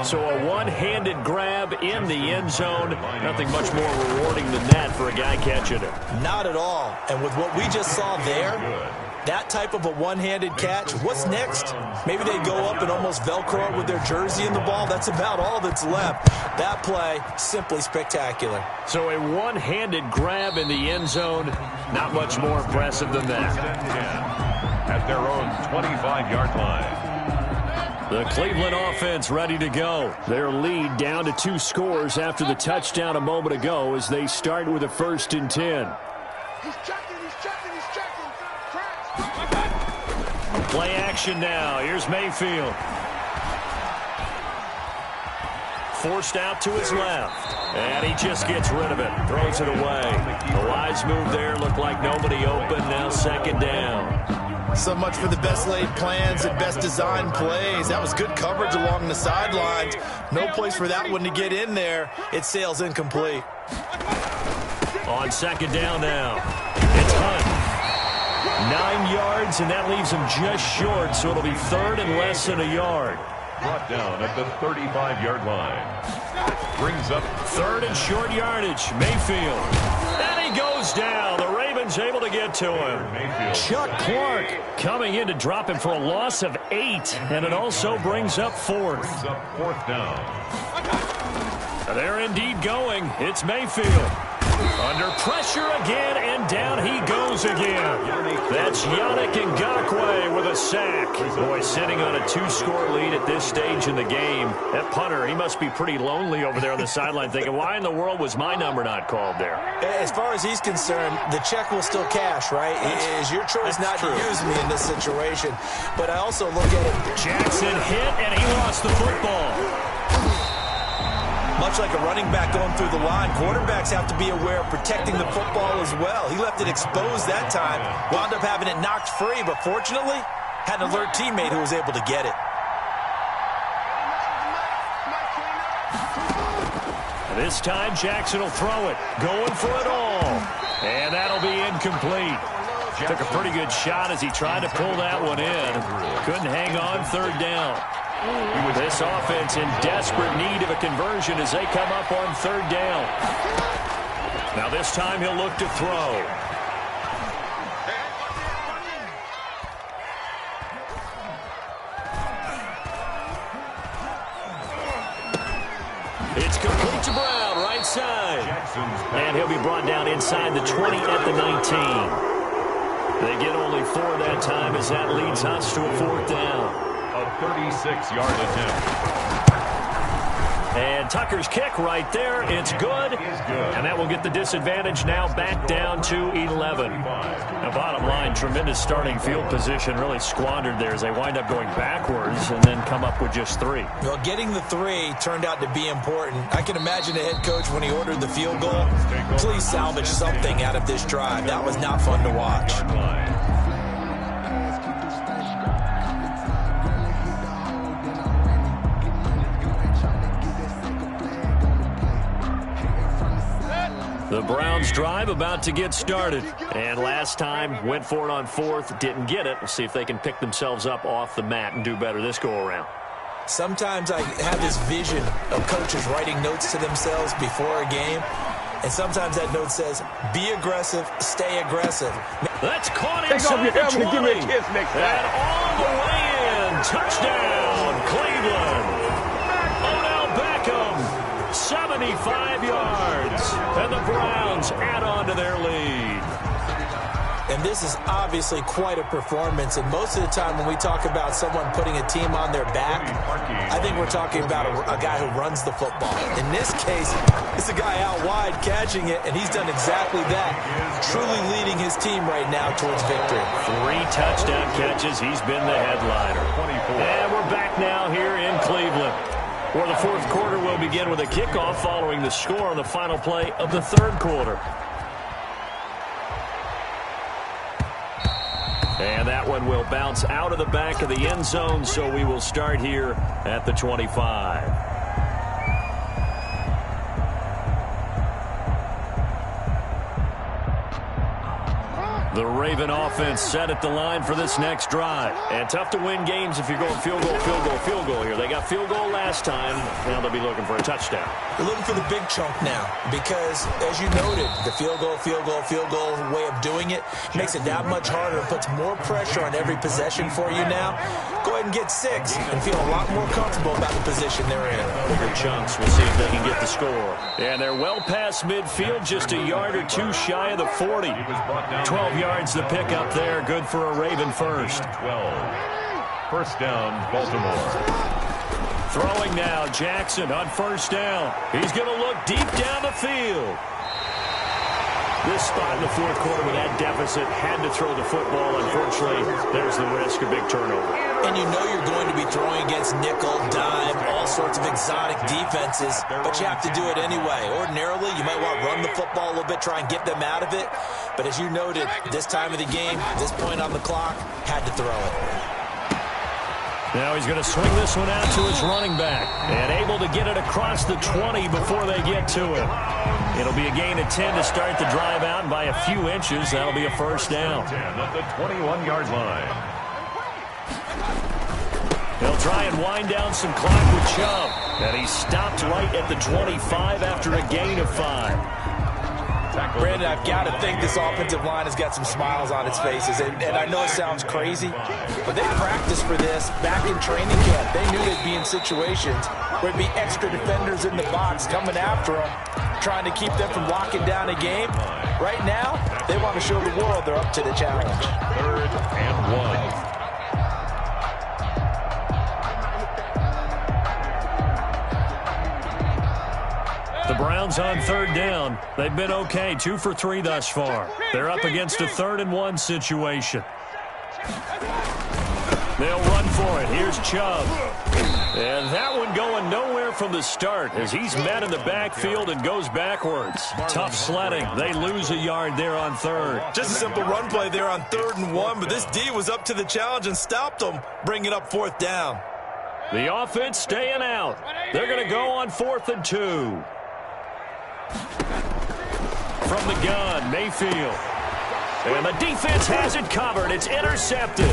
So a one-handed grab in the end zone. Nothing much more rewarding than that for a guy catching it. Not at all. And with what we just saw there, that type of a one-handed catch, what's next? Maybe they go up and almost Velcro it with their jersey in the ball. That's about all that's left. That play, simply spectacular. So a one-handed grab in the end zone. Not much more impressive than that. at their own 25-yard line. The Cleveland offense ready to go. Their lead down to 2 scores after the touchdown a moment ago as they start with a 1st and 10. He's checking. Play action now. Here's Mayfield. Forced out to his left. And he just gets rid of it. Throws it away. The wise move there. Looked like nobody open. Now 2nd down. So much for the best laid plans and best designed plays. That was good coverage along the sidelines. No place for that one to get in there. It sails incomplete. On 2nd down now. It's Hunt. 9 yards, and that leaves him just short, so it'll be 3rd and less than a yard. Brought down at the 35-yard line. Brings up 3rd and short yardage. Mayfield. And he goes down. The Ravens able to get to him. Chuck Clark coming in to drop him for a loss of 8, and it also brings up 4th. Brings up 4th down. They're indeed going. It's Mayfield. Under pressure again, and down he goes again. That's Yannick Ngakoue with a sack. Boy, sitting on a 2-score lead at this stage in the game. That punter, he must be pretty lonely over there on the sideline thinking, why in the world was my number not called there? As far as he's concerned, the check will still cash, right? It is your choice not to use me in this situation. But I also look at it. Jackson hit, and he lost the football. Much like a running back going through the line, quarterbacks have to be aware of protecting the football as well. He left it exposed that time, wound up having it knocked free, but fortunately, had an alert teammate who was able to get it. This time, Jackson will throw it, going for it all, and that'll be incomplete. Took a pretty good shot as he tried to pull that one in. Couldn't hang on 3rd down. This offense in desperate need of a conversion as they come up on 3rd down. Now this time he'll look to throw. It's complete to Brown, right side. And he'll be brought down inside the 20 at the 19. They get only 4 that time as that leads us to a 4th down. A 36-yard attempt. And Tucker's kick right there. It's good. And that will get the disadvantage now back down to 11. Now, bottom line, tremendous starting field position really squandered there as they wind up going backwards and then come up with just 3. Well, getting the 3 turned out to be important. I can imagine the head coach when he ordered the field goal. Please salvage something out of this drive. That was not fun to watch. The Browns drive about to get started. And last time, went for it on 4th, didn't get it. We'll see if they can pick themselves up off the mat and do better this go-around. Sometimes I have this vision of coaches writing notes to themselves before a game. And sometimes that note says, be aggressive, stay aggressive. That's caught inside the 20. Give me a kiss next time. And all the way in. Touchdown, Cleveland. Odell Beckham, 75 yards. And the Browns add on to their lead. And this is obviously quite a performance. And most of the time when we talk about someone putting a team on their back, I think we're talking about a guy who runs the football. In this case, it's a guy out wide catching it, and he's done exactly that, truly leading his team right now towards victory. 3 touchdown catches. He's been the headliner. And we're back now here in Cleveland, where the 4th quarter will begin with a kickoff following the score on the final play of the 3rd quarter. And that one will bounce out of the back of the end zone, so we will start here at the 25. The Raven offense set at the line for this next drive. And tough to win games if you're going field goal, field goal, field goal here. They got field goal last time. Now they'll be looking for a touchdown. They're looking for the big chunk now because, as you noted, the field goal way of doing it makes it that much harder. It puts more pressure on every possession for you now. Go ahead and get 6 and feel a lot more comfortable about the position they're in. Bigger chunks. We'll see if they can get the score. And they're well past midfield, just a yard or 2 shy of the 40. 12 yards yards to pick up there. Good for a Raven first. 12. First down, Baltimore. Throwing now, Jackson on first down. He's going to look deep down the field. This spot in the fourth quarter with that deficit had to throw the football. Unfortunately, there's the risk of big turnover. And you know you're going to be throwing against nickel, dime, all sorts of exotic defenses, but you have to do it anyway. Ordinarily, you might want to run the football a little bit, try and get them out of it. But as you noted, this time of the game, this point on the clock, had to throw it. Now he's going to swing this one out to his running back and able to get it across the 20 before they get to it. It'll be a gain of 10 to start the drive out, and by a few inches, that'll be a first down. 10 at the 21-yard line. He'll try and wind down some clock with Chubb, and he stopped right at the 25 after a gain of 5. Brandon, I've got to think this offensive line has got some smiles on its faces. And I know it sounds crazy, but they practiced for this back in training camp. They knew they'd be in situations where there'd be extra defenders in the box coming after them, trying to keep them from locking down a game. Right now, they want to show the world they're up to the challenge. 3rd and 1. The Browns on third down. They've been okay, 2 for 3 thus far. They're up against a 3rd and 1 situation. They'll run for it. Here's Chubb. And that one going nowhere from the start as he's met in the backfield and goes backwards. Tough sledding. They lose a yard there on 3rd. Just a simple run play there on 3rd and 1, but this D was up to the challenge and stopped them, bringing up 4th down. The offense staying out. They're going to go on 4th and 2. From the gun, Mayfield. And the defense has it covered. It's intercepted.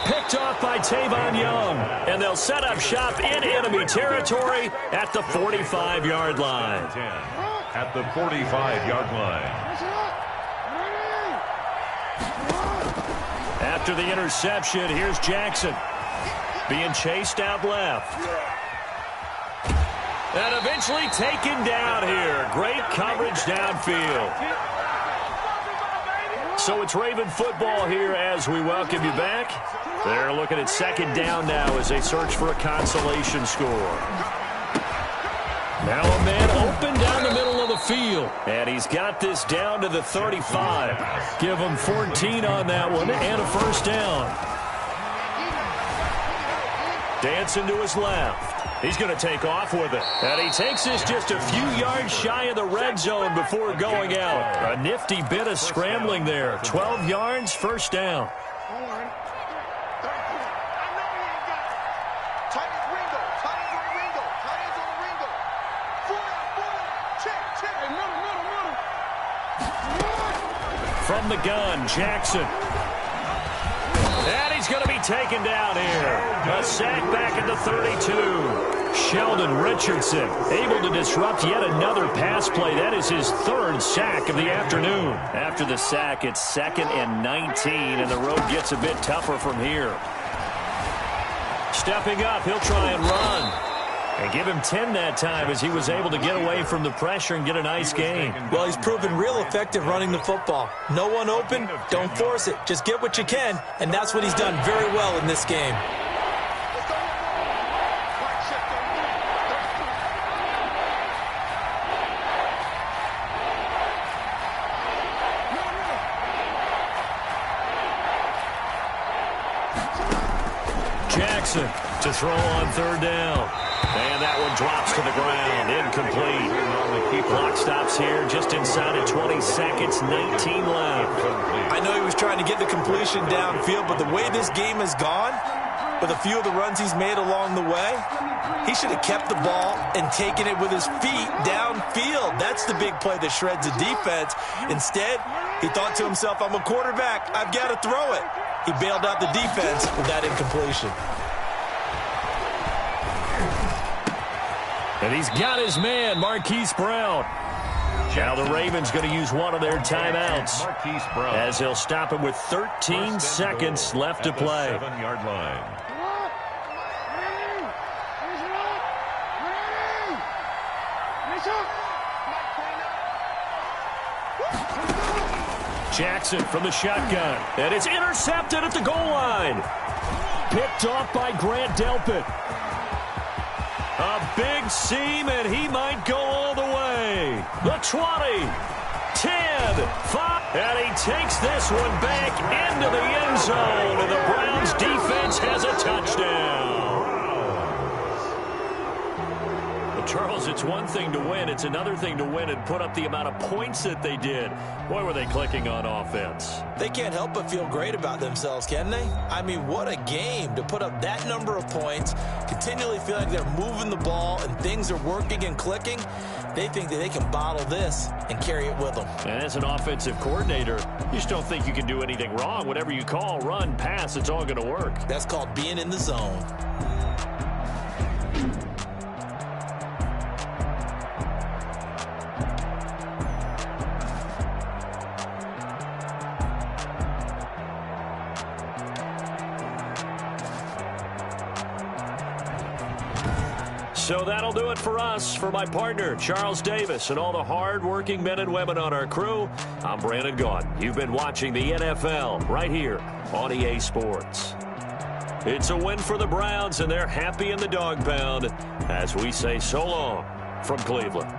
Picked off by Tavon Young. And they'll set up shop in enemy territory at the 45-yard line. At the 45-yard line. After the interception, here's Jackson. Being chased out left. And eventually taken down here. Great coverage downfield. So it's Raven football here as we welcome you back. They're looking at 2nd down now as they search for a consolation score. Now a man open down the middle of the field. And he's got this down to the 35. Give him 14 on that one and a first down. Dancing to his left. He's going to take off with it. And he takes this just a few yards shy of the red zone before going out. A nifty bit of scrambling there. 12 yards, first down. From the gun, Jackson. And he's going to be taken down here. A sack back at the 32. Sheldon Richardson able to disrupt yet another pass play. That is his 3rd sack of the afternoon. After the sack, it's 2nd and 19, and the road gets a bit tougher from here. Stepping up, he'll try and run. And give him 10 that time as he was able to get away from the pressure and get a nice gain. Well, he's proven real effective running the football. No one open, don't force it. Just get what you can, and that's what he's done very well in this game. Jackson to throw on 3rd down. And that one drops to the ground. Incomplete. Clock stops here just inside of 20 seconds. 19 left. I know he was trying to get the completion downfield, but the way this game has gone, with a few of the runs he's made along the way, he should have kept the ball and taken it with his feet downfield. That's the big play that shreds the defense. Instead, he thought to himself, I'm a quarterback. I've got to throw it. He bailed out the defense with that incompletion. And he's got his man, Marquise Brown. Now the Ravens going to use one of their timeouts as he'll stop him with 13 seconds left to play. 7-yard line. Jackson from the shotgun. And it's intercepted at the goal line. Picked off by Grant Delpit. A big seam, and he might go all the way. The 20, 10, 5. And he takes this one back into the end zone. And the Browns defense has a touchdown. Charles, it's one thing to win. It's another thing to win and put up the amount of points that they did. Boy, were they clicking on offense. They can't help but feel great about themselves, can they? I mean, what a game to put up that number of points, continually feel like they're moving the ball and things are working and clicking. They think that they can bottle this and carry it with them. And as an offensive coordinator, you just don't think you can do anything wrong. Whatever you call, run, pass, it's all going to work. That's called being in the zone. So that'll do it for us. For my partner, Charles Davis, and all the hard-working men and women on our crew, I'm Brandon Gaudin. You've been watching the NFL right here on EA Sports. It's a win for the Browns, and they're happy in the dog pound as we say so long from Cleveland.